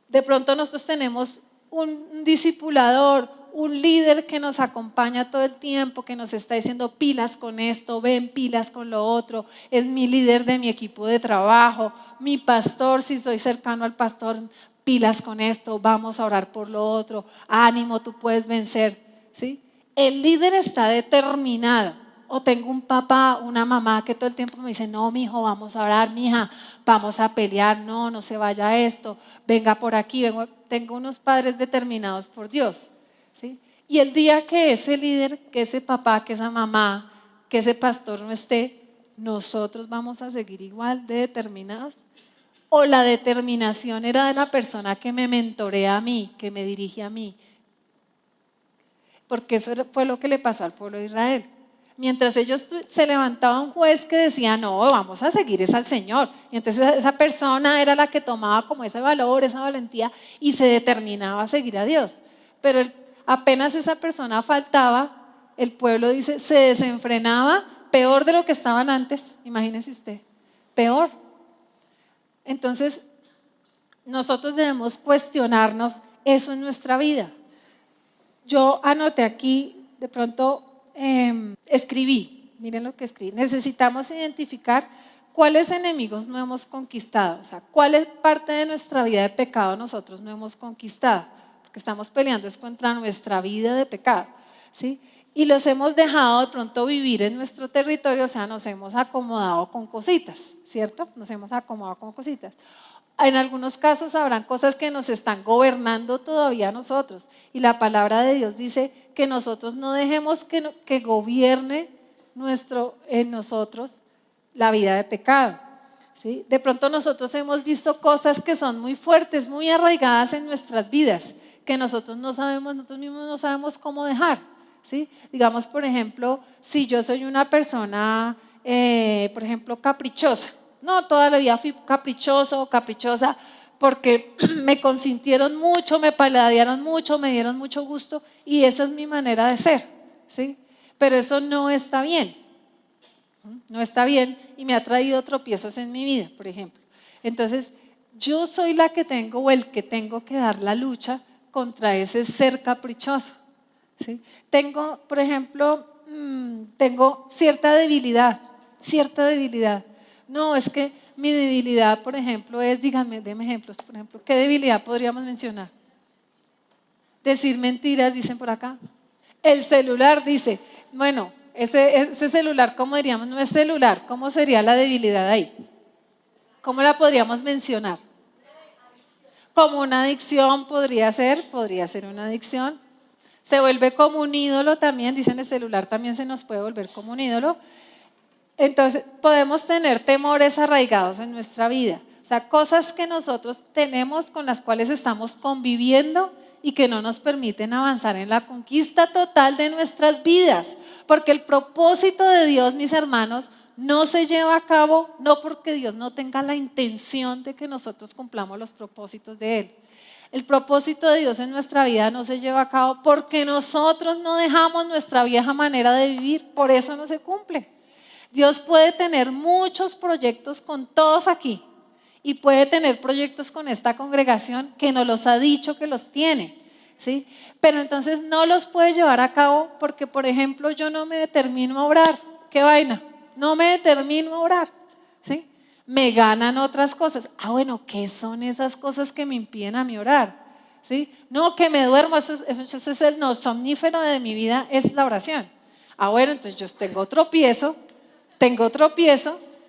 De pronto nosotros tenemos un discipulador, un líder que nos acompaña todo el tiempo, que nos está diciendo pilas con esto, ven pilas con lo otro, es mi líder de mi equipo de trabajo, mi pastor, si soy cercano al pastor, pilas con esto, vamos a orar por lo otro, ánimo, tú puedes vencer, ¿sí? El líder está determinado. O tengo un papá, una mamá que todo el tiempo me dice, no, mijo, vamos a orar, mija, vamos a pelear, no se vaya esto, venga por aquí, tengo unos padres determinados por Dios, ¿sí? Y el día que ese líder, que ese papá, que esa mamá, que ese pastor no esté, nosotros vamos a seguir igual de determinados. O la determinación era de la persona que me mentorea a mí, que me dirige a mí. Porque eso fue lo que le pasó al pueblo de Israel. Mientras ellos se levantaba un juez que decía, no, vamos a seguir es al Señor. Y entonces esa persona era la que tomaba como ese valor, esa valentía y se determinaba a seguir a Dios. Pero apenas esa persona faltaba, el pueblo dice, se desenfrenaba, peor de lo que estaban antes, imagínese usted, peor. Entonces, nosotros debemos cuestionarnos eso en nuestra vida. Yo anoté aquí, de pronto escribí, miren lo que escribí. Necesitamos identificar cuáles enemigos no hemos conquistado, o sea, cuál parte de nuestra vida de pecado nosotros no hemos conquistado, porque estamos peleando es contra nuestra vida de pecado, ¿sí? Y los hemos dejado de pronto vivir en nuestro territorio, o sea, nos hemos acomodado con cositas, ¿cierto? Nos hemos acomodado con cositas. En algunos casos habrán cosas que nos están gobernando todavía a nosotros. Y la palabra de Dios dice que nosotros no dejemos que gobierne en nosotros la vida de pecado, ¿sí? De pronto nosotros hemos visto cosas que son muy fuertes, muy arraigadas en nuestras vidas, que nosotros mismos no sabemos cómo dejar, ¿sí? Digamos, por ejemplo, si yo soy una persona, por ejemplo, caprichosa. No, toda la vida fui caprichoso o caprichosa porque me consintieron mucho, me paladearon mucho, me dieron mucho gusto y esa es mi manera de ser, ¿sí? Pero eso no está bien, no está bien y me ha traído tropiezos en mi vida, por ejemplo. Entonces, yo soy la que tengo o el que tengo que dar la lucha contra ese ser caprichoso, ¿sí? Tengo, por ejemplo, tengo cierta debilidad. No, es que mi debilidad, por ejemplo, es, díganme, denme ejemplos, por ejemplo, ¿qué debilidad podríamos mencionar? Decir mentiras, dicen por acá. El celular, dice, bueno, ese celular, ¿cómo diríamos? No es celular, ¿cómo sería la debilidad ahí? ¿Cómo la podríamos mencionar? Como una adicción podría ser una adicción. Se vuelve como un ídolo también, dicen el celular también se nos puede volver como un ídolo. Entonces, podemos tener temores arraigados en nuestra vida, o sea, cosas que nosotros tenemos con las cuales estamos conviviendo y que no nos permiten avanzar en la conquista total de nuestras vidas, porque el propósito de Dios, mis hermanos, no se lleva a cabo no porque Dios no tenga la intención de que nosotros cumplamos los propósitos de Él. El propósito de Dios en nuestra vida no se lleva a cabo porque nosotros no dejamos nuestra vieja manera de vivir, por eso no se cumple. Dios puede tener muchos proyectos con todos aquí y puede tener proyectos con esta congregación que nos los ha dicho que los tiene, ¿sí? Pero entonces no los puede llevar a cabo porque, por ejemplo, yo no me determino a orar. ¿Qué vaina? No me determino a orar, ¿sí? Me ganan otras cosas. Bueno, ¿qué son esas cosas que me impiden a mí orar? ¿Sí? No, que me duermo, eso es el no somnífero de mi vida, es la oración. Bueno, entonces yo tengo tropiezo,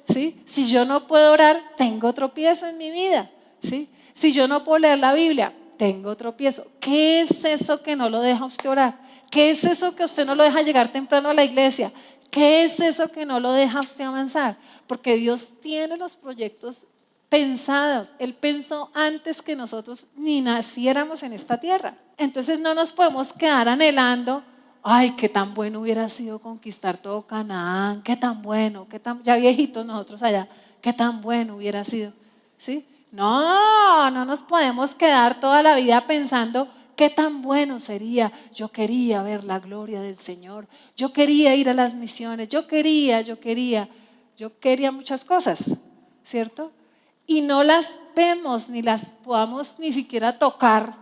¿sí? Si yo no puedo orar, tengo tropiezo en mi vida, ¿sí? Si yo no puedo leer la Biblia, tengo tropiezo. ¿Qué es eso que no lo deja usted orar? ¿Qué es eso que usted no lo deja llegar temprano a la iglesia? ¿Qué es eso que no lo deja usted avanzar? Porque Dios tiene los proyectos pensados. Él pensó antes que nosotros ni naciéramos en esta tierra. Entonces no nos podemos quedar anhelando. Ay, qué tan bueno hubiera sido conquistar todo Canaán, qué tan bueno, ya viejitos nosotros allá, qué tan bueno hubiera sido, ¿sí? No nos podemos quedar toda la vida pensando qué tan bueno sería. Yo quería ver la gloria del Señor, yo quería ir a las misiones, yo quería muchas cosas, ¿cierto? Y no las vemos ni las podamos ni siquiera tocar,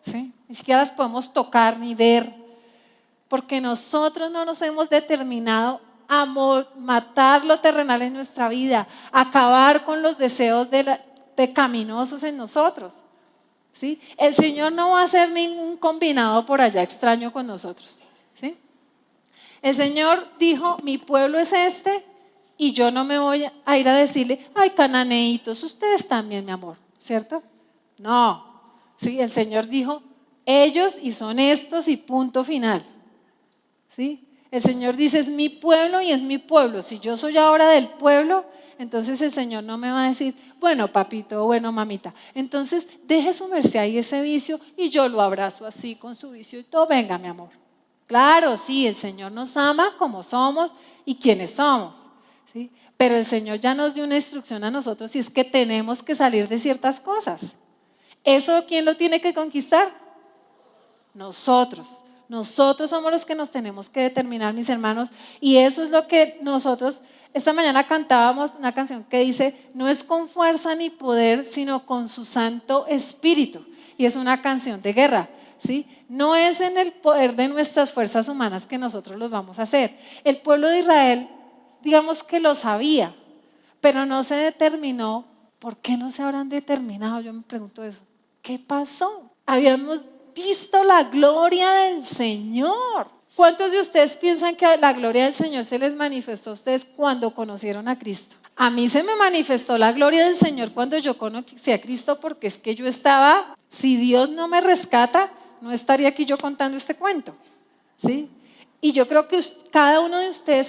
¿sí? Ni siquiera las podemos tocar ni ver. Porque nosotros no nos hemos determinado a matar lo terrenal en nuestra vida, a acabar con los deseos pecaminosos en nosotros, ¿sí? El Señor no va a hacer ningún combinado por allá extraño con nosotros, ¿sí? El Señor dijo, mi pueblo es este y yo no me voy a ir a decirle, ay, cananeitos, ustedes también, mi amor, ¿cierto? No, ¿sí? El Señor dijo, ellos y son estos y punto final. ¿Sí? El Señor dice, es mi pueblo y es mi pueblo. Si yo soy ahora del pueblo, entonces el Señor no me va a decir, bueno, papito, bueno, mamita, entonces deje su merced ahí ese vicio y yo lo abrazo así con su vicio y todo, venga, mi amor. Claro, sí, el Señor nos ama como somos y quienes somos, ¿sí? Pero el Señor ya nos dio una instrucción a nosotros y es que tenemos que salir de ciertas cosas. ¿Eso quién lo tiene que conquistar? Nosotros. Nosotros somos los que nos tenemos que determinar, mis hermanos, y eso es lo que nosotros, esta mañana cantábamos una canción que dice, no es con fuerza ni poder, sino con su Santo Espíritu, y es una canción de guerra, ¿sí? No es en el poder de nuestras fuerzas humanas que nosotros los vamos a hacer. El pueblo de Israel, digamos que lo sabía, pero no se determinó. ¿Por qué no se habrán determinado? Yo me pregunto eso. ¿Qué pasó? Habíamos visto la gloria del Señor. ¿Cuántos de ustedes piensan que la gloria del Señor se les manifestó a ustedes cuando conocieron a Cristo? A mí se me manifestó la gloria del Señor cuando yo conocí a Cristo, porque es que yo estaba, si Dios no me rescata, no estaría aquí yo contando este cuento, ¿sí? Y yo creo que cada uno de ustedes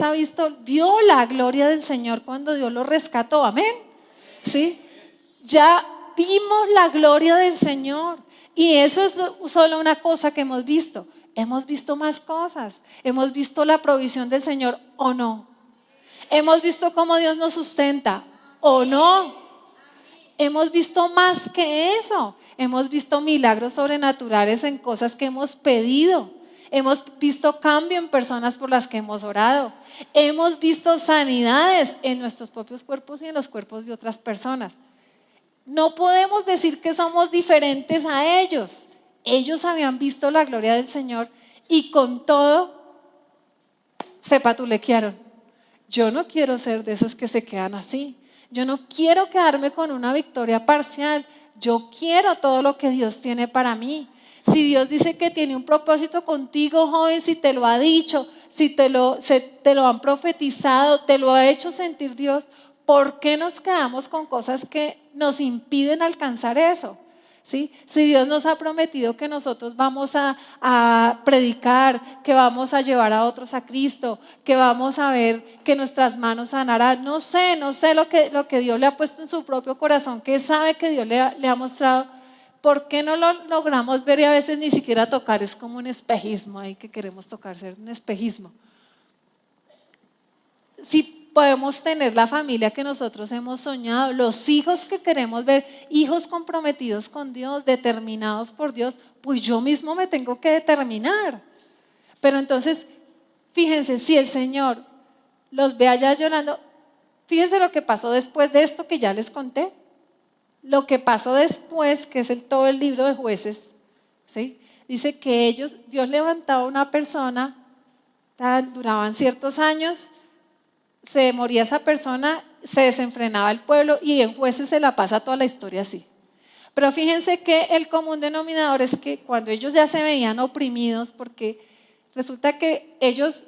vio la gloria del Señor cuando Dios lo rescató, amén, ¿sí? Ya vimos la gloria del Señor, y eso es solo una cosa que hemos visto. Hemos visto más cosas, hemos visto la provisión del Señor, ¿o no? Hemos visto cómo Dios nos sustenta, ¿o no? Hemos visto más que eso. Hemos visto milagros sobrenaturales en cosas que hemos pedido. Hemos visto cambio en personas por las que hemos orado. Hemos visto sanidades en nuestros propios cuerpos y en los cuerpos de otras personas. No podemos decir que somos diferentes a ellos. Ellos habían visto la gloria del Señor y con todo se patulequearon. Yo no quiero ser de esos que se quedan así. Yo no quiero quedarme con una victoria parcial. Yo quiero todo lo que Dios tiene para mí. Si Dios dice que tiene un propósito contigo, joven, si te lo ha dicho, si te lo han profetizado, te lo ha hecho sentir Dios, ¿por qué nos quedamos con cosas que nos impiden alcanzar eso? ¿Sí? Si Dios nos ha prometido que nosotros vamos a predicar, que vamos a llevar a otros a Cristo, que vamos a ver que nuestras manos sanarán, no sé lo que Dios le ha puesto en su propio corazón, que sabe que Dios le ha mostrado, ¿por qué no lo logramos ver y a veces ni siquiera tocar? Es como un espejismo ahí que queremos tocar, ser un espejismo. Si podemos tener la familia que nosotros hemos soñado, los hijos que queremos ver, hijos comprometidos con Dios, determinados por Dios, pues yo mismo me tengo que determinar. Pero entonces, fíjense, si el Señor los ve allá llorando, fíjense lo que pasó después de esto que ya les conté. Lo que pasó después, que es todo el libro de Jueces, ¿sí? Dice que Dios levantaba a una persona, duraban ciertos años, se moría esa persona, se desenfrenaba el pueblo y en Jueces se la pasa toda la historia así. Pero fíjense que el común denominador es que cuando ellos ya se veían oprimidos, porque resulta que ellos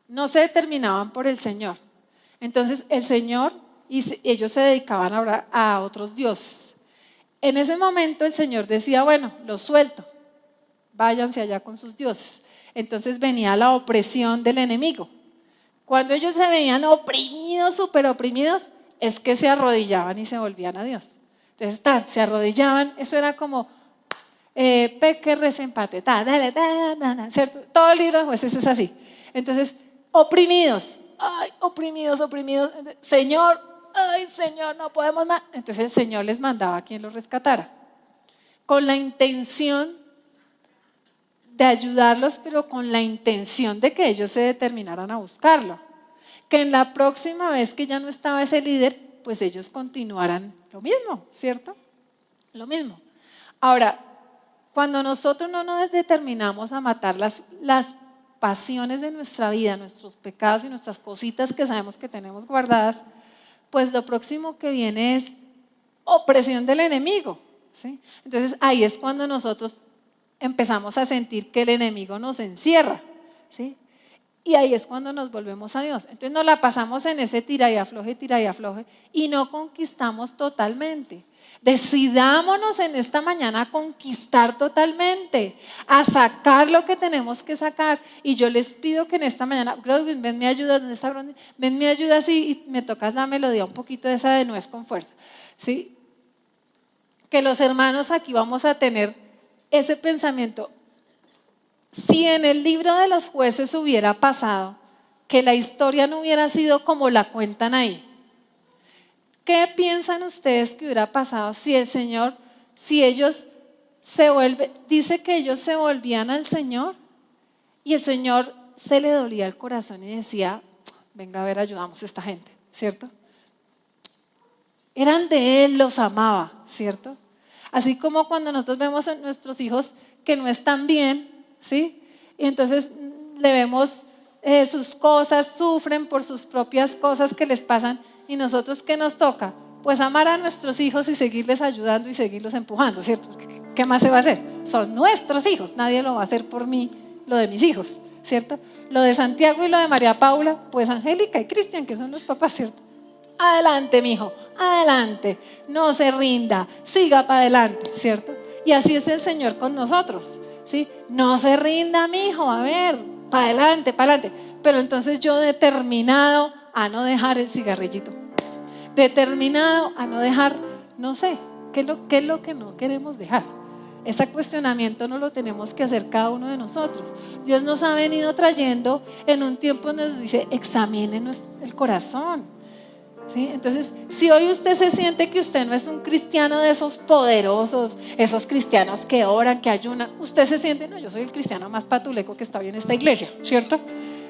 no se determinaban por el Señor. Entonces el Señor, y ellos se dedicaban a orar a otros dioses. En ese momento el Señor decía, bueno, los suelto, váyanse allá con sus dioses. Entonces venía la opresión del enemigo. Cuando ellos se veían oprimidos, súper oprimidos, es que se arrodillaban y se volvían a Dios. Entonces, se arrodillaban, eso era como peque, reza, empate, ¿cierto? Todo el libro de Jueces es así. Entonces, oprimidos, ay, oprimidos, Señor, ay, Señor, no podemos más. Entonces el Señor les mandaba a quien los rescatara, con la intención de ayudarlos, pero con la intención de que ellos se determinaran a buscarlo. Que en la próxima vez que ya no estaba ese líder, pues ellos continuaran lo mismo, ¿cierto? Lo mismo. Ahora, cuando nosotros no nos determinamos a matar las pasiones de nuestra vida, nuestros pecados y nuestras cositas que sabemos que tenemos guardadas, pues lo próximo que viene es opresión del enemigo, ¿sí? Entonces ahí es cuando nosotros empezamos a sentir que el enemigo nos encierra, ¿sí? Y ahí es cuando nos volvemos a Dios. Entonces nos la pasamos en ese tira y afloje y no conquistamos totalmente. Decidámonos en esta mañana a conquistar totalmente, a sacar lo que tenemos que sacar. Y yo les pido que en esta mañana, Grodwin, ven, me ayudas, ¿dónde está Grodwin? Ven, me ayudas y me tocas la melodía un poquito de esa de No es con fuerza, ¿sí? Que los hermanos aquí vamos a tener ese pensamiento. Si en el libro de los Jueces hubiera pasado que la historia no hubiera sido como la cuentan ahí, ¿qué piensan ustedes que hubiera pasado si el Señor, si ellos dice que ellos se volvían al Señor y el Señor se le dolía el corazón y decía, venga a ver, ayudamos a esta gente, ¿cierto? Eran de Él, los amaba, ¿cierto? Así como cuando nosotros vemos a nuestros hijos que no están bien, ¿sí? Y entonces le vemos sus cosas, sufren por sus propias cosas que les pasan, y nosotros, ¿qué nos toca? Pues amar a nuestros hijos y seguirles ayudando y seguirlos empujando, ¿cierto? ¿Qué más se va a hacer? Son nuestros hijos, nadie lo va a hacer por mí, lo de mis hijos, ¿cierto? Lo de Santiago y lo de María Paula, pues Angélica y Cristian, que son los papás, ¿cierto? Adelante, mijo, adelante, no se rinda, siga para adelante, ¿cierto? Y así es el Señor con nosotros, ¿sí? No se rinda, mijo, a ver, para adelante, para adelante. Pero entonces yo determinado a no dejar el cigarrillito, determinado a no dejar, no sé, ¿qué es lo que no queremos dejar? Ese cuestionamiento no lo tenemos que hacer cada uno de nosotros. Dios nos ha venido trayendo en un tiempo donde nos dice, examinen el corazón, ¿sí? Entonces, si hoy usted se siente que usted no es un cristiano de esos poderosos, esos cristianos que oran, que ayunan, usted se siente, no, yo soy el cristiano más patuleco que está hoy en esta iglesia, ¿cierto?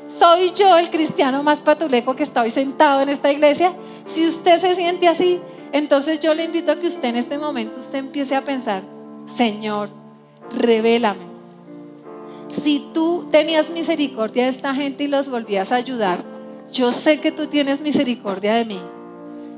Soy yo el cristiano más patuleco que está hoy sentado en esta iglesia. Si usted se siente así, entonces yo le invito a que usted en este momento usted empiece a pensar, Señor, revélame. Si tú tenías misericordia de esta gente y los volvías a ayudar, yo sé que tú tienes misericordia de mí,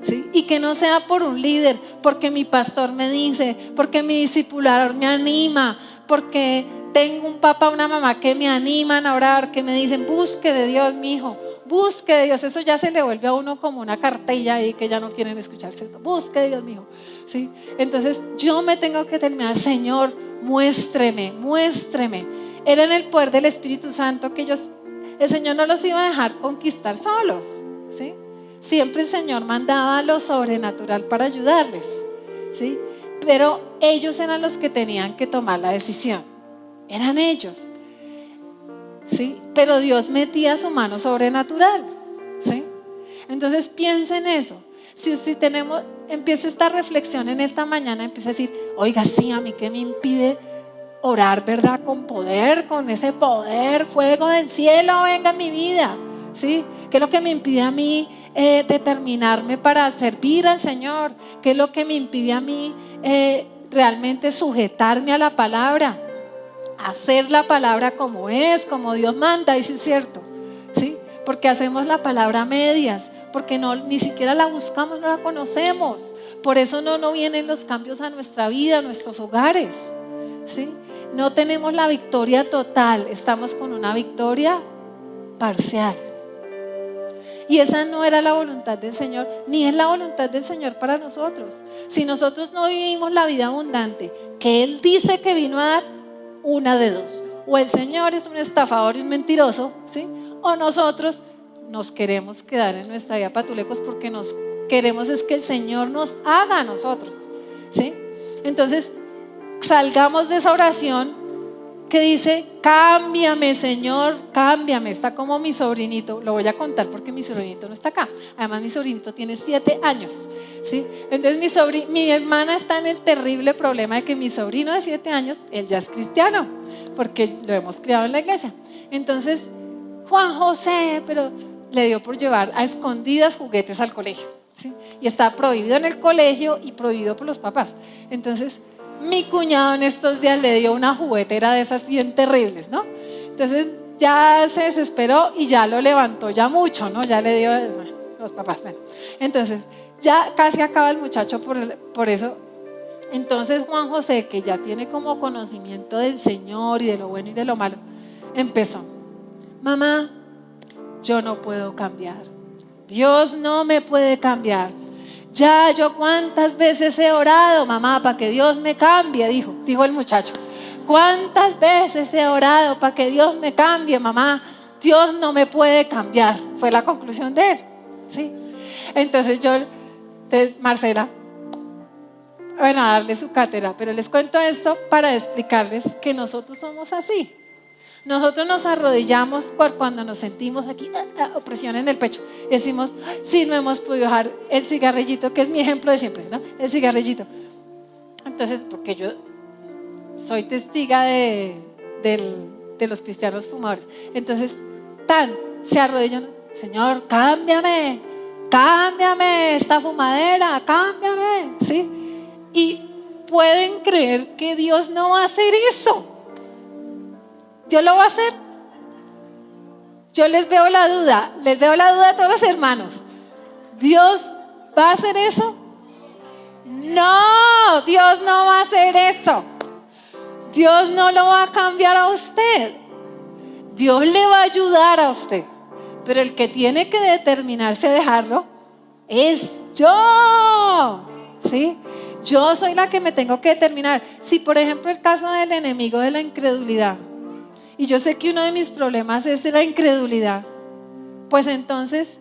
¿sí? Y que no sea por un líder, porque mi pastor me dice, porque mi discipulador me anima, porque tengo un papá, una mamá que me animan a orar, que me dicen, busque de Dios, mi hijo, busque de Dios. Eso ya se le vuelve a uno como una cartilla ahí que ya no quieren escuchar, ¿cierto? Busque de Dios, mi hijo, ¿sí? Entonces yo me tengo que terminar, Señor, muéstreme, muéstreme. Era en el poder del Espíritu Santo que el Señor no los iba a dejar conquistar solos, ¿sí? Siempre el Señor mandaba lo sobrenatural para ayudarles, ¿sí? Pero ellos eran los que tenían que tomar la decisión. Eran ellos, ¿sí? Pero Dios metía su mano sobrenatural, ¿sí? Entonces piensa en eso. Si empieza esta reflexión en esta mañana, empieza a decir, oiga, sí, a mí qué me impide orar, ¿verdad? Con poder, con ese poder, fuego del cielo, venga en mi vida, ¿sí? ¿Qué es lo que me impide a mí determinarme para servir al Señor? ¿Qué es lo que me impide a mí realmente sujetarme a la palabra? Hacer la palabra como es, como Dios manda, y sí es cierto, ¿sí? Porque hacemos la palabra a medias, porque ni siquiera la buscamos, no la conocemos. Por eso no vienen los cambios a nuestra vida, a nuestros hogares, ¿sí? No tenemos la victoria total, estamos con una victoria parcial. Y esa no era la voluntad del Señor, ni es la voluntad del Señor para nosotros. Si nosotros no vivimos la vida abundante que Él dice que vino a dar, una de dos: o el Señor es un estafador y un mentiroso, ¿sí? O nosotros nos queremos quedar en nuestra vida patulecos porque nos queremos es que el Señor nos haga a nosotros, ¿sí? Entonces salgamos de esa oración que dice, cámbiame, Señor, cámbiame. Está como mi sobrinito, lo voy a contar porque mi sobrinito no está acá. Además mi sobrinito tiene 7 años, ¿sí? Entonces mi hermana está en el terrible problema de que mi sobrino de 7 años, él ya es cristiano, porque lo hemos criado en la iglesia. Entonces, Juan José, pero le dio por llevar a escondidas juguetes al colegio, ¿sí? Y está prohibido en el colegio y prohibido por los papás. Entonces mi cuñado en estos días le dio una juguetera de esas bien terribles, ¿no? Entonces ya se desesperó y ya lo levantó ya mucho, ¿no? Ya le dio los papás. Bueno, entonces ya casi acaba el muchacho por eso. Entonces Juan José, que ya tiene como conocimiento del Señor y de lo bueno y de lo malo, empezó: mamá, yo no puedo cambiar, Dios no me puede cambiar. Ya yo cuántas veces he orado, mamá, para que Dios me cambie, dijo el muchacho. Cuántas veces he orado para que Dios me cambie, mamá. Dios no me puede cambiar. Fue la conclusión de él, ¿sí? Entonces Marcela, bueno, a darle su cátedra, pero les cuento esto para explicarles que nosotros somos así. Nosotros nos arrodillamos cuando nos sentimos aquí opresión en el pecho y decimos, sí, no hemos podido dejar el cigarrillito, que es mi ejemplo de siempre, ¿no? El cigarrillito. Entonces, porque yo soy testiga de los cristianos fumadores. Entonces, se arrodillan, Señor, cámbiame esta fumadera, cámbiame, ¿sí? Y pueden creer que Dios no va a hacer eso. Dios lo va a hacer. Yo les veo la duda a todos los hermanos. ¿Dios va a hacer eso? No, Dios no va a hacer eso. Dios no lo va a cambiar a usted. Dios le va a ayudar a usted. Pero el que tiene que determinarse a dejarlo es yo. ¿Sí? Yo soy la que me tengo que determinar. Si por ejemplo el caso del enemigo de la incredulidad, y yo sé que uno de mis problemas es la incredulidad, pues entonces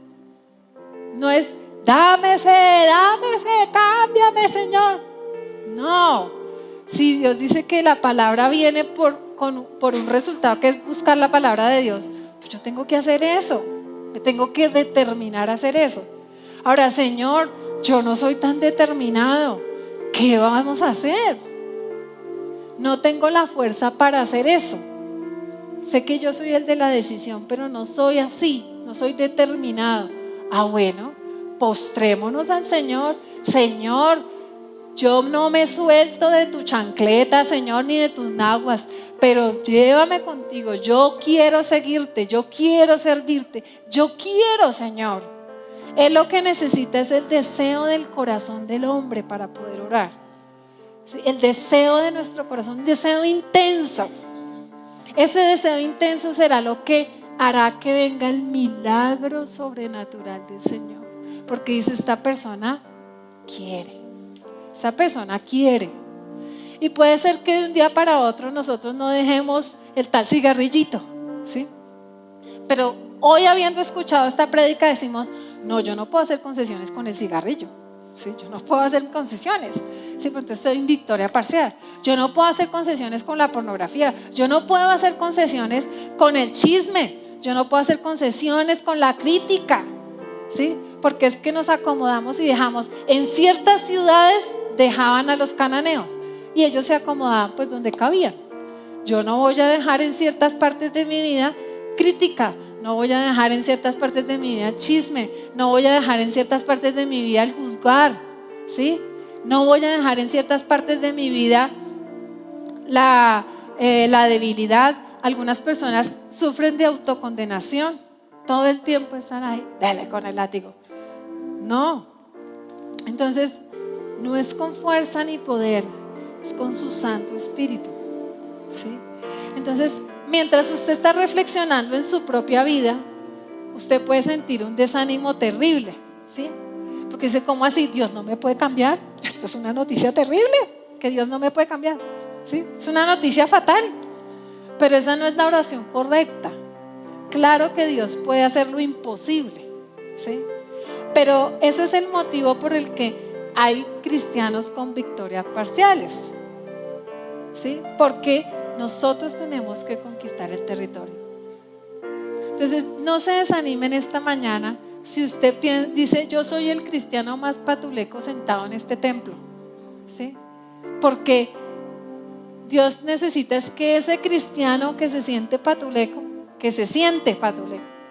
no es dame fe, cámbiame, Señor. No. Si Dios dice que la palabra viene por un resultado que es buscar la palabra de Dios, pues yo tengo que hacer eso. Me tengo que determinar a hacer eso. Ahora, Señor, yo no soy tan determinado. ¿Qué vamos a hacer? No tengo la fuerza para hacer eso. Sé que yo soy el de la decisión, pero no soy así, no soy determinado. Bueno, postrémonos al Señor. Señor, yo no me suelto de tu chancleta, Señor, ni de tus naguas, pero llévame contigo. Yo quiero seguirte, yo quiero servirte, yo quiero, Señor. Él lo que necesita es el deseo del corazón del hombre para poder orar. El deseo de nuestro corazón, un deseo intenso. Ese deseo intenso será lo que hará que venga el milagro sobrenatural del Señor. Porque dice, esta persona quiere. Esa persona quiere. Y puede ser que de un día para otro nosotros no dejemos el tal cigarrillito, ¿sí? Pero hoy, habiendo escuchado esta prédica, decimos, no, yo no puedo hacer concesiones con el cigarrillo, ¿sí? Yo no puedo hacer concesiones, ¿sí? Pero entonces estoy en victoria parcial. Yo no puedo hacer concesiones con la pornografía. Yo no puedo hacer concesiones con el chisme. Yo no puedo hacer concesiones con la crítica, ¿sí? Porque es que nos acomodamos y dejamos. En ciertas ciudades dejaban a los cananeos y ellos se acomodaban pues donde cabían. Yo no voy a dejar en ciertas partes de mi vida crítica, no voy a dejar en ciertas partes de mi vida chisme, no voy a dejar en ciertas partes de mi vida el juzgar, ¿sí? No voy a dejar en ciertas partes de mi vida la debilidad. Algunas personas sufren de autocondenación, todo el tiempo están ahí, dale con el látigo. No. Entonces, no es con fuerza ni poder, es con su Santo Espíritu, ¿sí? Entonces, mientras usted está reflexionando en su propia vida, usted puede sentir un desánimo terrible, ¿sí? Porque dice, ¿cómo así? ¿Dios no me puede cambiar? Esto es una noticia terrible, que Dios no me puede cambiar, ¿sí? Es una noticia fatal, pero esa no es la oración correcta. Claro que Dios puede hacer lo imposible, ¿sí? Pero ese es el motivo por el que hay cristianos con victorias parciales, ¿sí? Porque nosotros tenemos que conquistar el territorio. Entonces, no se desanimen esta mañana si usted dice, yo soy el cristiano más patuleco sentado en este templo, ¿sí? Porque Dios necesita es que ese cristiano que se siente patuleco,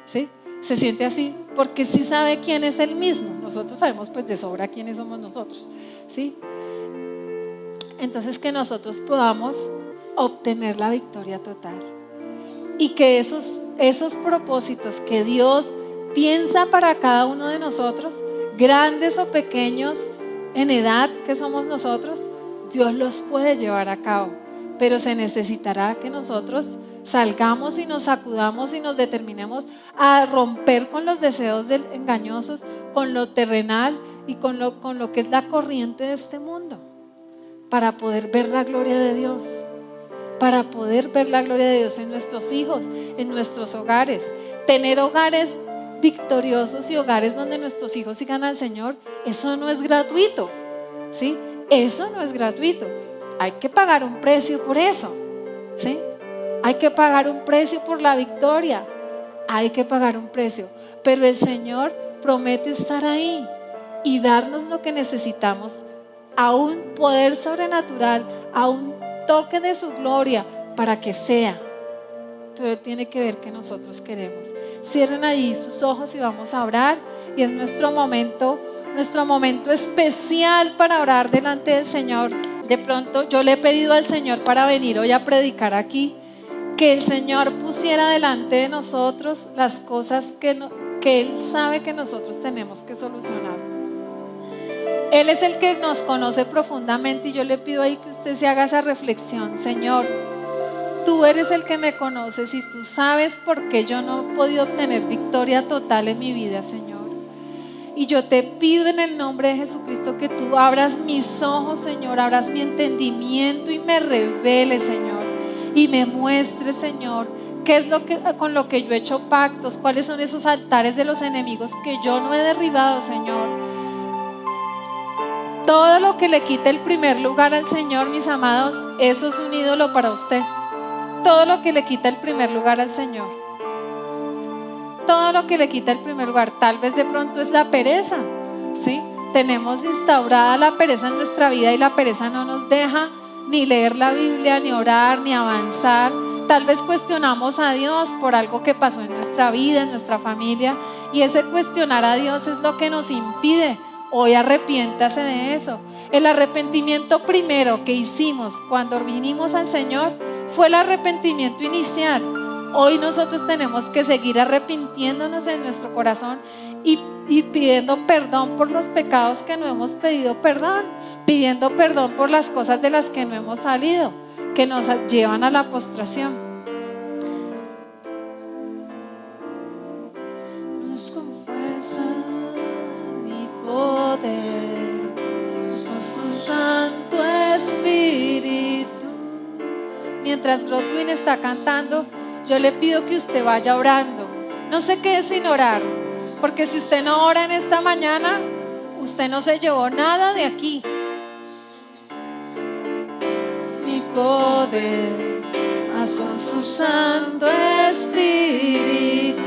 ¿sí? Se siente así porque sí sabe quién es él mismo. Nosotros sabemos pues de sobra quiénes somos nosotros, ¿sí? Entonces, que nosotros podamos obtener la victoria total y que esos propósitos que Dios piensa para cada uno de nosotros, grandes o pequeños en edad que somos nosotros, Dios los puede llevar a cabo, pero se necesitará que nosotros salgamos y nos sacudamos y nos determinemos a romper con los deseos engañosos, con lo terrenal y con lo que es la corriente de este mundo, para poder ver la gloria de Dios, para poder ver la gloria de Dios en nuestros hijos, en nuestros hogares. Tener hogares victoriosos y hogares donde nuestros hijos sigan al Señor, eso no es gratuito, ¿sí? Eso no es gratuito. Hay que pagar un precio por eso, ¿sí? Hay que pagar un precio por la victoria. Hay que pagar un precio. Pero el Señor promete estar ahí y darnos lo que necesitamos, a un poder sobrenatural, a un toque de su gloria para que sea. Pero Él tiene que ver que nosotros queremos. Cierren ahí sus ojos y vamos a orar. Y es nuestro momento especial para orar delante del Señor. De pronto yo le he pedido al Señor para venir hoy a predicar aquí, que el Señor pusiera delante de nosotros las cosas que Él sabe que nosotros tenemos que solucionar. Él es el que nos conoce profundamente y yo le pido ahí que usted se haga esa reflexión. Señor, tú eres el que me conoces y tú sabes por qué yo no he podido obtener victoria total en mi vida, Señor. Y yo te pido en el nombre de Jesucristo que tú abras mis ojos, Señor, abras mi entendimiento y me reveles, Señor, y me muestres, Señor, qué es con lo que yo he hecho pactos, cuáles son esos altares de los enemigos que yo no he derribado, Señor. Todo lo que le quite el primer lugar al Señor, mis amados, eso es un ídolo para usted. Todo lo que le quita el primer lugar al Señor, todo lo que le quita el primer lugar, tal vez de pronto es la pereza, ¿sí? Tenemos instaurada la pereza en nuestra vida y la pereza no nos deja ni leer la Biblia, ni orar, ni avanzar. Tal vez cuestionamos a Dios por algo que pasó en nuestra vida, en nuestra familia, y ese cuestionar a Dios es lo que nos impide. Hoy arrepiéntase de eso. El arrepentimiento primero que hicimos cuando vinimos al Señor fue el arrepentimiento inicial. Hoy nosotros tenemos que seguir arrepintiéndonos en nuestro corazón y pidiendo perdón por los pecados que no hemos pedido perdón, pidiendo perdón por las cosas de las que no hemos salido, que nos llevan a la postración. No es con fuerza ni poder, es con su Santo Espíritu. Mientras Godwin está cantando, yo le pido que usted vaya orando. No se quede sin orar, porque si usted no ora en esta mañana, usted no se llevó nada de aquí. Mi poder, haz con su Santo Espíritu.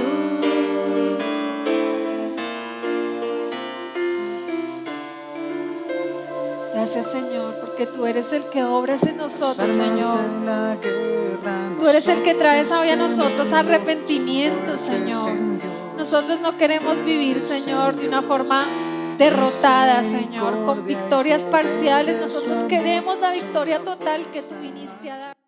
Gracias, Señor, porque tú eres el que obras en nosotros, Señor. Tú eres el que traes hoy a nosotros arrepentimiento, Señor. Nosotros no queremos vivir, Señor, de una forma derrotada, Señor, con victorias parciales. Nosotros queremos la victoria total que tú viniste a dar.